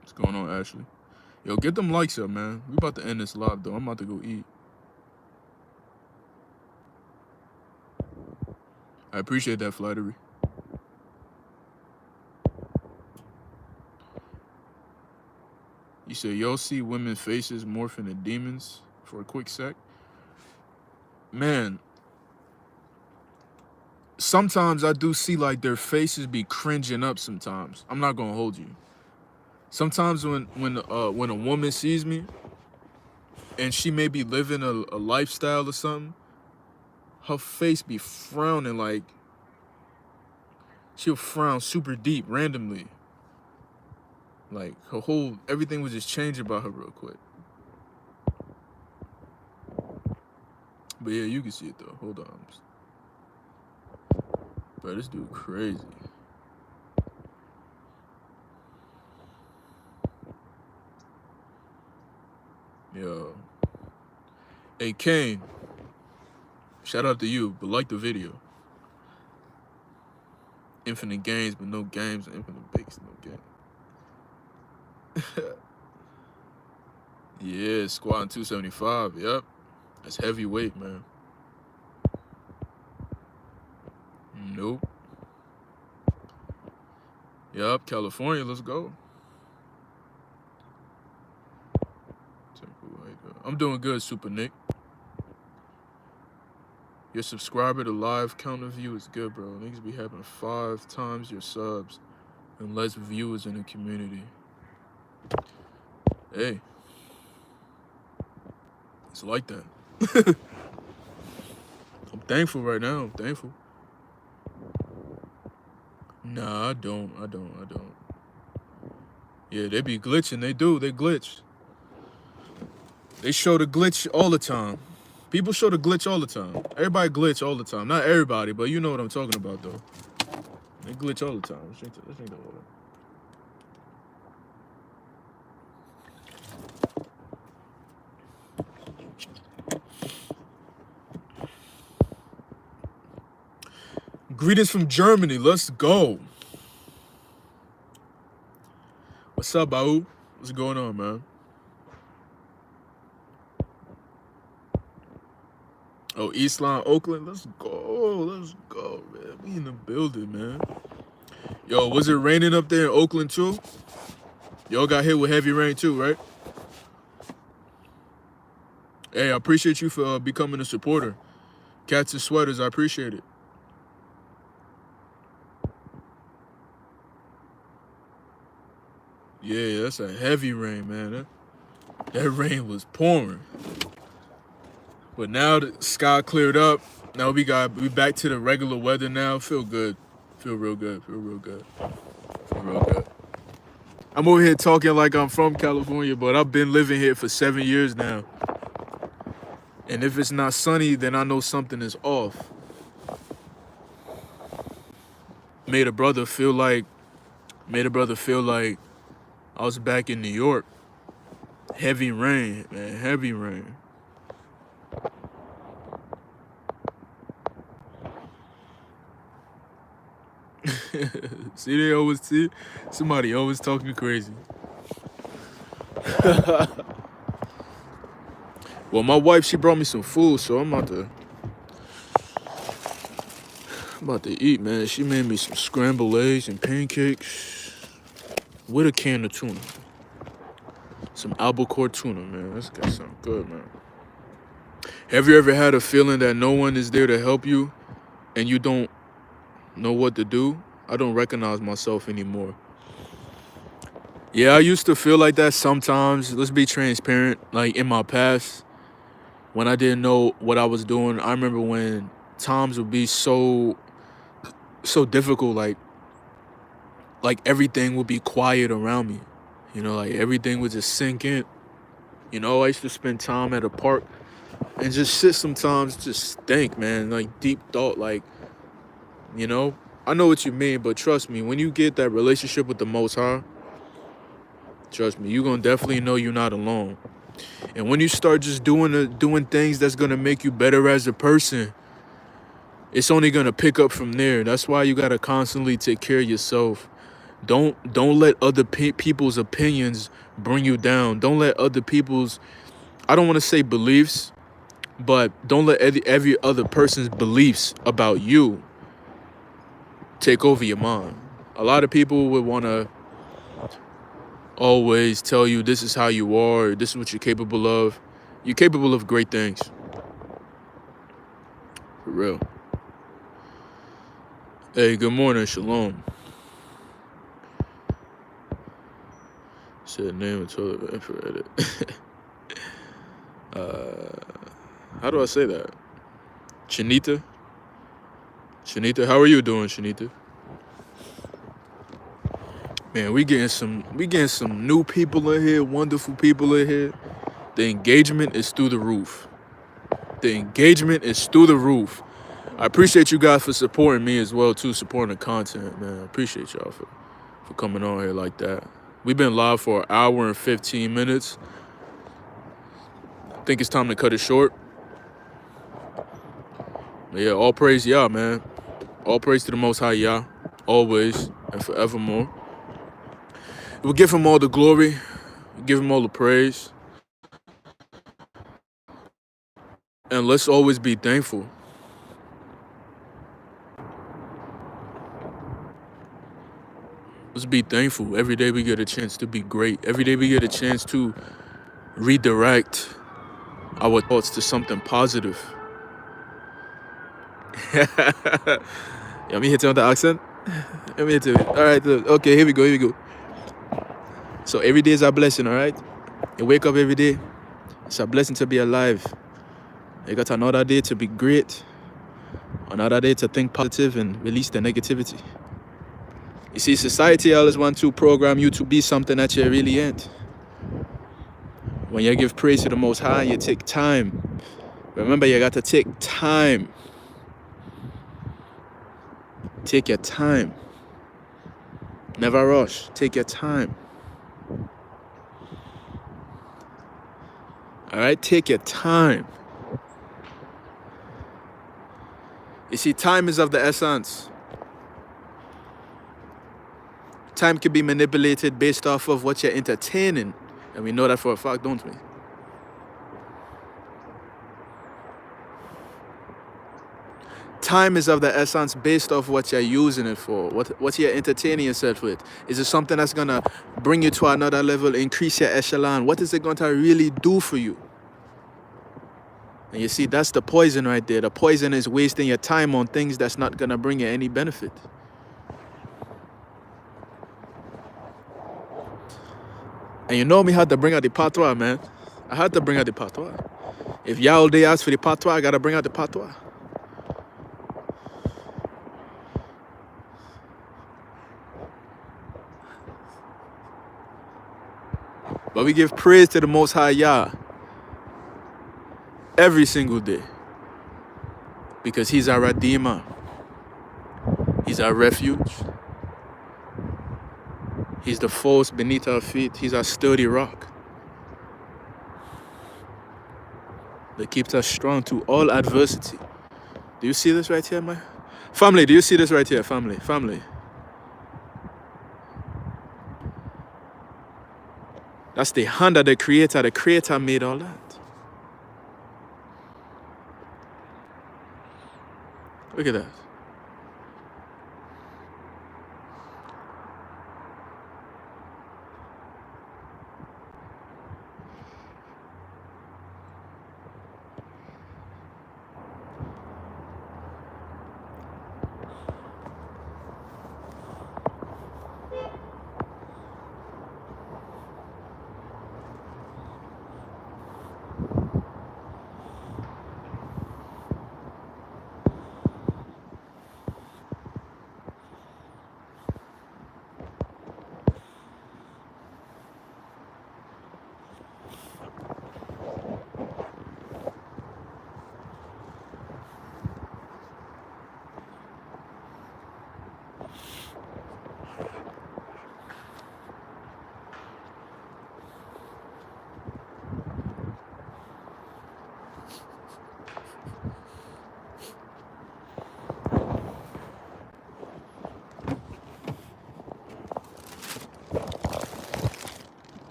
What's going on, Ashley? Yo, get them likes up, man. We about to end this live, though. I'm about to go eat. I appreciate that flattery. You say, y'all see women's faces morph into demons for a quick sec? Man, sometimes I do see like their faces be cringing up sometimes. I'm not gonna hold you. Sometimes when a woman sees me and she may be living a lifestyle or something, her face be frowning like she'll frown super deep randomly. Like her whole everything was just changing about her real quick. But yeah, you can see it though. Hold on. Bro, this dude crazy. Yo. Hey Kane. Shout out to you, but like the video. Infinite games, but no games. Infinite bakes, no game. Yeah, squatting 275. Yep. That's heavyweight, man. Nope. Yep, California, let's go. I'm doing good, Super Nick. Your subscriber to live count of view is good, bro. Niggas be having 5 times your subs and less viewers in the community. Hey, it's like that. I'm thankful right now. I'm thankful. Nah, I don't. Yeah, they be glitching. They do. They glitch. They show the glitch all the time. People show the glitch all the time. Everybody glitch all the time. Not everybody, but you know what I'm talking about, though. They glitch all the time. Let's drink the water. Greetings from Germany. Let's go. What's up, Baú? What's going on, man? Oh, East Line, Oakland. Let's go, man. We in the building, man. Yo, was it raining up there in Oakland too? Y'all got hit with heavy rain too, right? Hey, I appreciate you for becoming a supporter. Cats and sweaters, I appreciate it. Yeah, that's a heavy rain, man. That rain was pouring. But now the sky cleared up. Now we back to the regular weather now. Feel good. Feel real good. Feel real good. Feel real good. I'm over here talking like I'm from California, but I've been living here for 7 years now. And if it's not sunny, then I know something is off. Made a brother feel like I was back in New York. Heavy rain, man. Heavy rain. See, somebody always talking crazy. Well, my wife, she brought me some food, so I'm about to eat, man. She made me some scrambled eggs and pancakes with a can of tuna. Some albacore tuna, man. That's gonna sound good, man. Have you ever had a feeling that no one is there to help you and you don't know what to do? I don't recognize myself anymore. Yeah, I used to feel like that sometimes. Let's be transparent. Like in my past, when I didn't know what I was doing, I remember when times would be so difficult, like everything would be quiet around me. You know, like everything would just sink in. You know, I used to spend time at a park and just sit sometimes, just think, man, like deep thought, like, you know, I know what you mean, but trust me, when you get that relationship with the Most High, trust me, you're gonna definitely know you're not alone. And when you start just doing things that's gonna make you better as a person, it's only gonna pick up from there. That's why you gotta constantly take care of yourself. Don't let other people's opinions bring you down. Don't let other people's, I don't want to say beliefs, but don't let every other person's beliefs about you take over your mind. A lot of people would want to always tell you this is how you are, this is what you're capable of. You're capable of great things. For real. Hey, good morning, Shalom. Said name and toilet for edit. How do I say that? Shanita? Shanita, how are you doing, Shanita? Man, we getting some new people in here, wonderful people in here. The engagement is through the roof. The engagement is through the roof. I appreciate you guys for supporting me as well, too, supporting the content, man. I appreciate y'all for coming on here like that. We've been live for an hour and 15 minutes. I think it's time to cut it short. But yeah, all praise Yah, man. All praise to the Most High Yah, always and forevermore. We'll give him all the glory. We'll give him all the praise. And let's always be thankful. Let's be thankful. Every day we get a chance to be great. Every day we get a chance to redirect. our thoughts to something positive. You want me hit you on the accent? Let me hit you. All right, look. Okay, here we go. Here we go. So every day is a blessing, all right? You wake up every day. It's a blessing to be alive. You got another day to be great, another day to think positive and release the negativity. You see, society always wants to program you to be something that you really ain't. When you give praise to the Most High, you take time. Remember, you got to take time. Take your time. Never rush. Take your time. All right? Take your time. You see, time is of the essence. Time can be manipulated based off of what you're entertaining. And we know that for a fact, don't we? Time is of the essence based off what you're using it for, what you're entertaining yourself with. Is it something that's going to bring you to another level, increase your echelon? What is it going to really do for you? And you see, that's the poison right there. The poison is wasting your time on things that's not going to bring you any benefit. And you know me had to bring out the patois, man. I had to bring out the patois. If y'all day ask for the patois, I got to bring out the patois. But we give praise to the Most High Yah every single day. Because He's our Redeemer. He's our refuge. He's the force beneath our feet. He's our sturdy rock that keeps us strong through all adversity. Do you see this right here, my family? Do you see this right here, family? Family. That's the hand of the Creator. The Creator made all that. Look at that.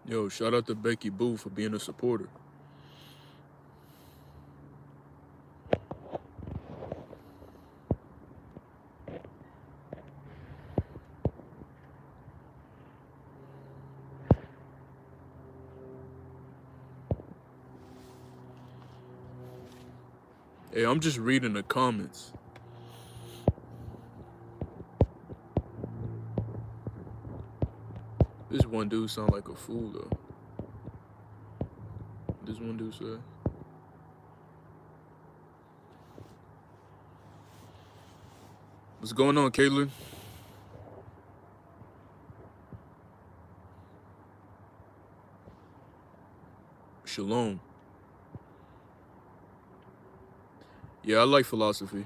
Yo, shout out to Becky Boo for being a supporter. Hey, I'm just reading the comments. This one dude sound like a fool though. This one dude said. What's going on, Caitlin? Shalom. Yeah, I like philosophy.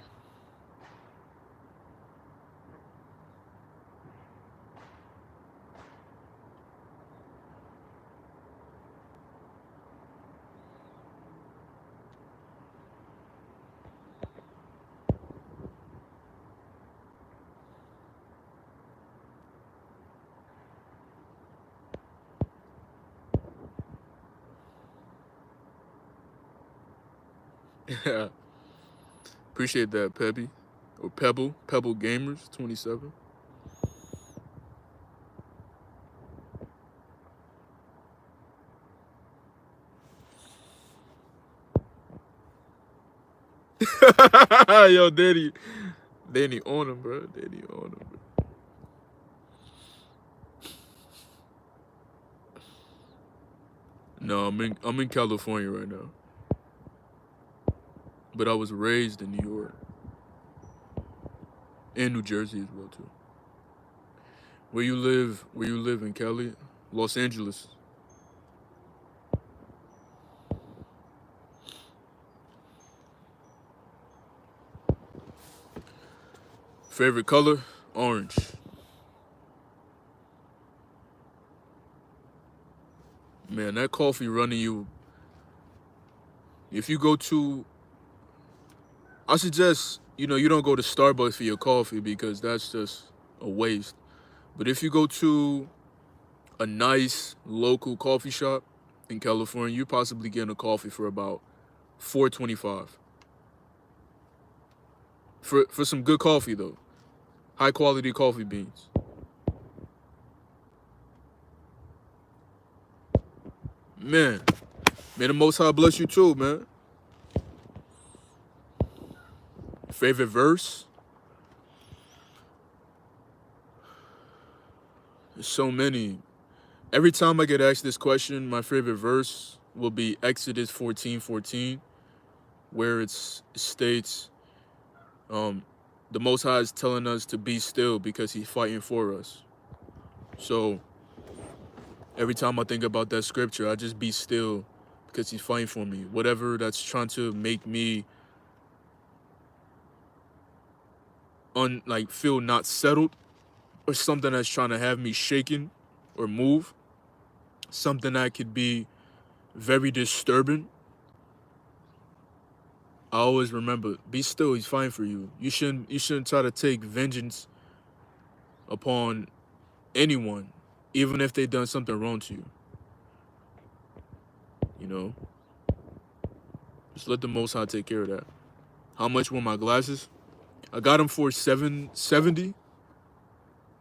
Yeah. Appreciate that, Pebby. Or Pebble Gamers 27. Yo, Danny on him, bro. Danny on him, bro. No, I'm in California right now, but I was raised in New York and New Jersey as well too. Where you live? Where you live in Cali? Los Angeles. Favorite color? Orange. Man, that coffee running you. If you go to, I suggest you don't go to Starbucks for your coffee because that's just a waste. But if you go to a nice local coffee shop in California, you possibly getting a coffee for about $4.25 for some good coffee though, high quality coffee beans. Man, may the Most High bless you too, man. Favorite verse? There's so many. Every time I get asked this question, my favorite verse will be Exodus 14:14, where it states, the Most High is telling us to be still because He's fighting for us. So every time I think about that scripture, I just be still because He's fighting for me. Whatever that's trying to make me feel not settled, or something that's trying to have me shaken or move, something that could be very disturbing. I always remember, be still, He's fighting for you. You shouldn't try to take vengeance upon anyone, even if they done something wrong to you. You know? Just let the Most High take care of that. How much were my glasses? I got them for $770.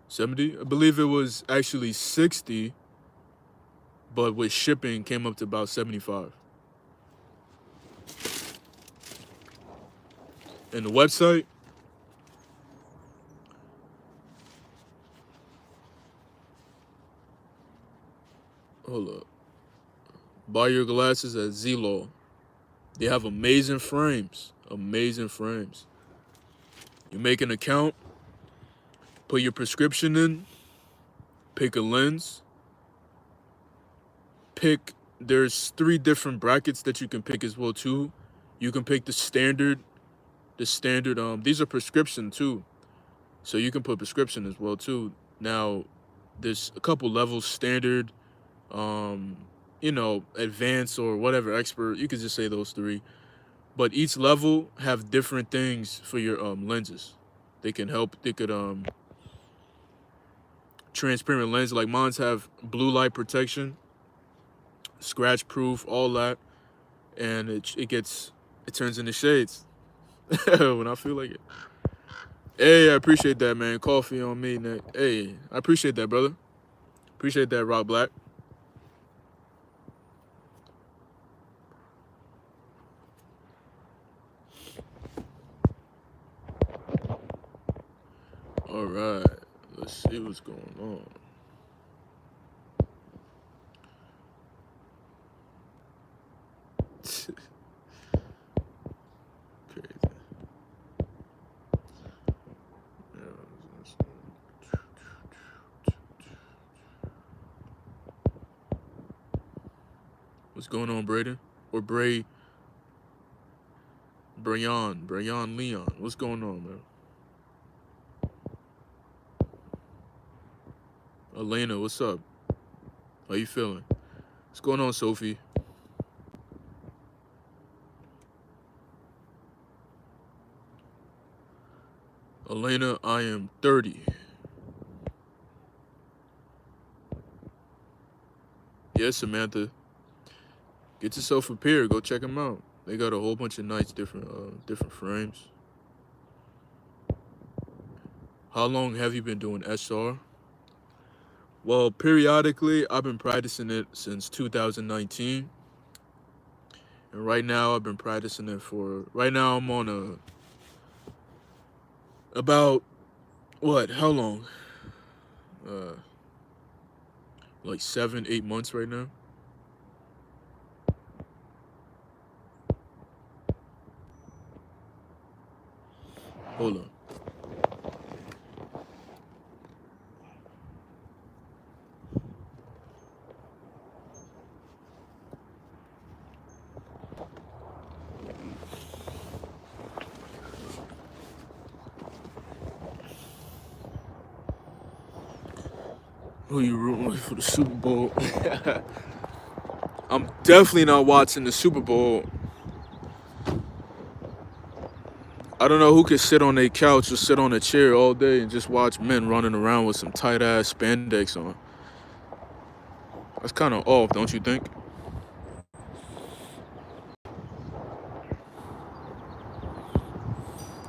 70. I believe it was actually 60, but with shipping came up to about 75. And the website, hold up. Buy your glasses at Z-Law. They have amazing frames. Amazing frames. You make an account, put your prescription in, pick a lens, there's 3 different brackets that you can pick as well too. You can pick the standard, these are prescription too. So you can put prescription as well too. Now, there's a couple levels, standard, advanced or whatever, expert. You could just say those 3. But each level have different things for your lenses. They could transparent lens, like mine's have blue light protection, scratch proof, all that, and it turns into shades when I feel like it. Hey, I appreciate that, man. Coffee on me, Nick. Hey, I appreciate that, brother. Appreciate that, Rock Black. All right, let's see what's going on. Crazy. What's going on, Braden? Or Brayon Leon. What's going on, man? Elena, what's up? How you feeling? What's going on, Sophie? Elena, I am 30. Yes, Samantha. Get yourself a pair. Go check them out. They got a whole bunch of nights, different frames. How long have you been doing SR? Well, periodically, I've been practicing it since 2019, and right now I've been practicing it for. Right now I'm on about what? How long? Uh, like 7, 8 months right now. Hold on. Who you rooting for the Super Bowl? I'm definitely not watching the Super Bowl. I don't know who could sit on a couch or sit on a chair all day and just watch men running around with some tight ass spandex on. That's kind of off, don't you think?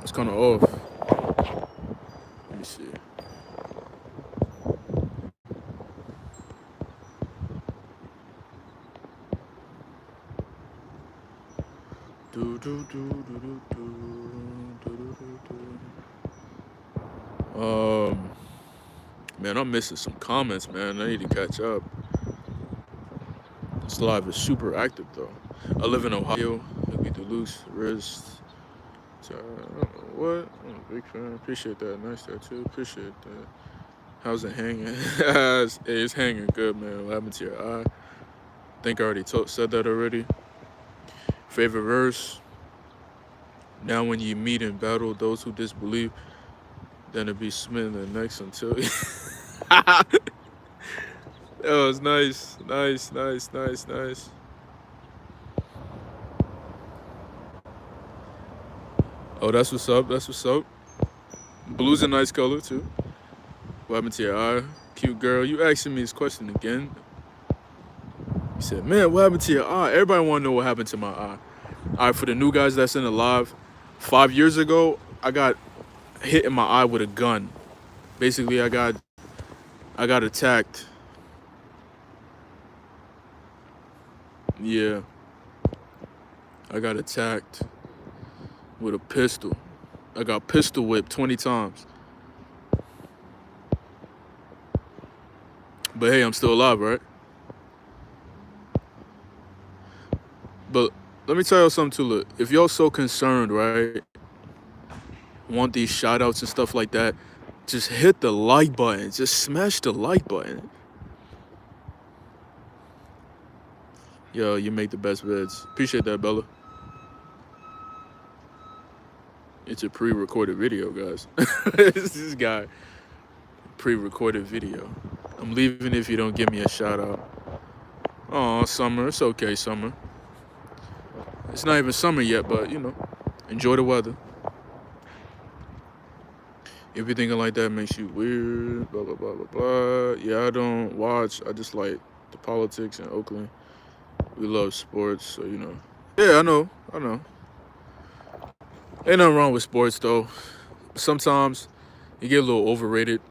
It's kind of off. Let me see. Do, do, do, do, do, do, do, do, do. Man, I'm missing some comments, man. I need to catch up. This live is super active, though. I live in Ohio. Maybe Duluth, Riz. What? I'm a big fan. Appreciate that. Nice tattoo. Appreciate that. How's it hanging? It's hanging good, man. What happened to your eye? Think I already said that already. Favorite verse? Now when you meet in battle those who disbelieve, then it be smitten the next until. That was nice. Nice, nice, nice, nice. Oh, that's what's up. That's what's up. Blue's a nice color, too. What happened to your eye? Cute girl. You asking me this question again. You said, man, what happened to your eye? Everybody want to know what happened to my eye. All right, for the new guys that's in the live, 5 years ago, I got hit in my eye with a gun. Basically, I got attacked. Yeah, I got attacked with a pistol. I got pistol whipped 20 times. But hey, I'm still alive, right? But let me tell y'all something too. Look, if y'all so concerned, right, want these shout outs and stuff like that, just hit the like button. Just smash the like button. Yo, you make the best vids. Appreciate that, Bella. It's a pre-recorded video, guys. This guy, pre-recorded video. I'm leaving if you don't give me a shout out. Oh, Summer. It's okay, Summer. It's not even summer yet, but enjoy the weather. If you're thinking like that makes you weird, blah, blah, blah, blah, blah. Yeah, I don't watch. I just like the politics in Oakland. We love sports, so. Yeah, I know. Ain't nothing wrong with sports, though. Sometimes you get a little overrated.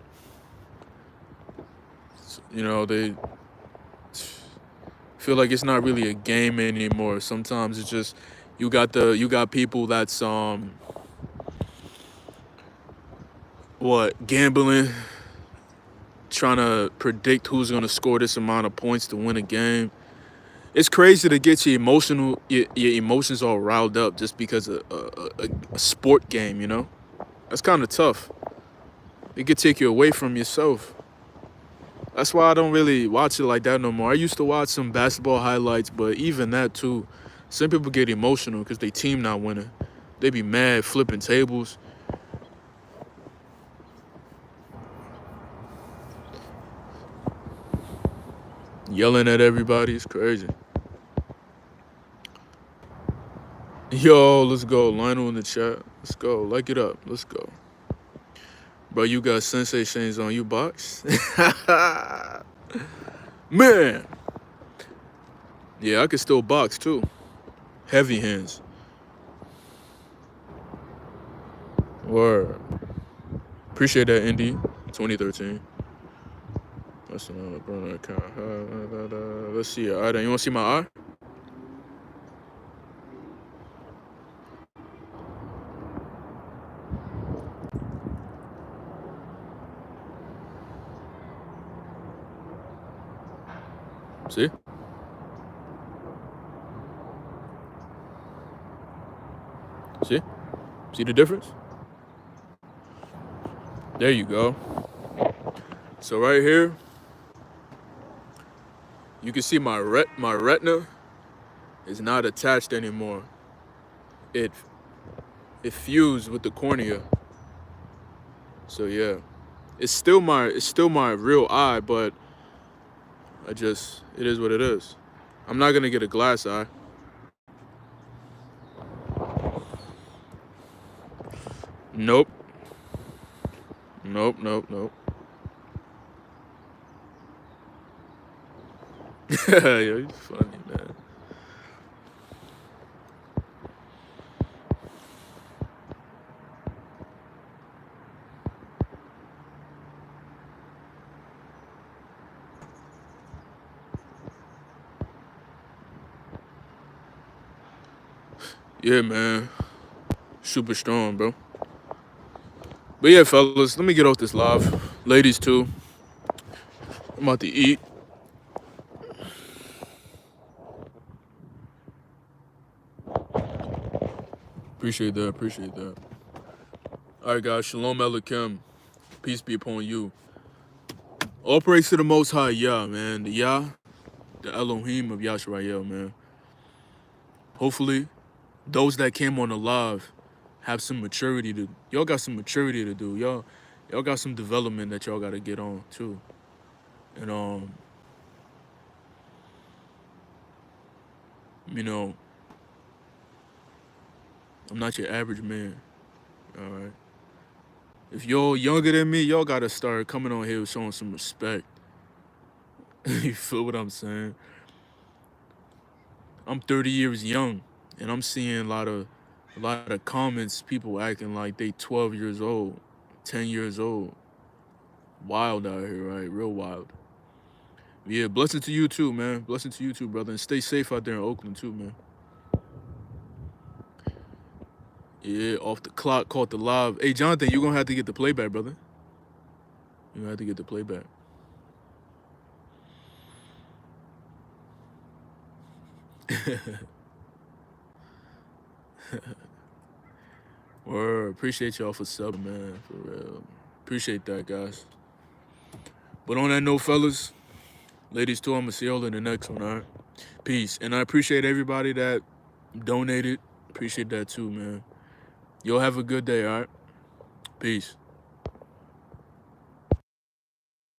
They feel like it's not really a game anymore. Sometimes it's just you got people that's gambling, trying to predict who's gonna score this amount of points to win a game. It's crazy to get your emotions all riled up just because of a sport game. That's kind of tough. It could take you away from yourself. That's why I don't really watch it like that no more. I used to watch some basketball highlights, but even that too, some people get emotional because their team not winning. They be mad, flipping tables. Yelling at everybody. It's crazy. Yo, let's go. Lionel in the chat. Let's go. Like it up. Let's go. Bro, you got Sensei Shane's on you, box? Man. Yeah, I can still box, too. Heavy hands. Word. Appreciate that, Indy. 2013. That's another burner account. Let's see. All right, then you want to see my eye? See? See? See the difference? There you go. So right here, you can see my retina is not attached anymore. It fused with the cornea. So yeah, it's still my real eye, but it is what it is. I'm not gonna get a glass eye. Nope. Nope. Nope. Nope. Yo, you funny, man. Yeah, man. Super strong, bro. But yeah, fellas, let me get off this live. Ladies too. I'm about to eat. Appreciate that. Appreciate that. All right, guys. Shalom Elohim. Peace be upon you. All praise to the Most High Yah, man. The Yah, the Elohim of Yashrael, man. Hopefully, those that came on the live have some maturity to. Y'all got some maturity to do. Y'all got some development that y'all got to get on too. And you know, I'm not your average man. All right. If y'all younger than me, y'all gotta start coming on here showing some respect. You feel what I'm saying? I'm 30 years young, and I'm seeing a lot of comments, people acting like they 12 years old, 10 years old. Wild out here, right? Real wild. Yeah, blessing to you too, man. Blessing to you too, brother. And stay safe out there in Oakland too, man. Yeah, off the clock, caught the live. Hey, Jonathan, you're gonna have to get the playback, brother. You're gonna have to get the playback. Word. Appreciate y'all for subbing, man. For real. Appreciate that, guys. But on that note, fellas, ladies too, I'm gonna see y'all in the next one, all right? Peace. And I appreciate everybody that donated. Appreciate that too, man. Y'all have a good day, all right? Peace.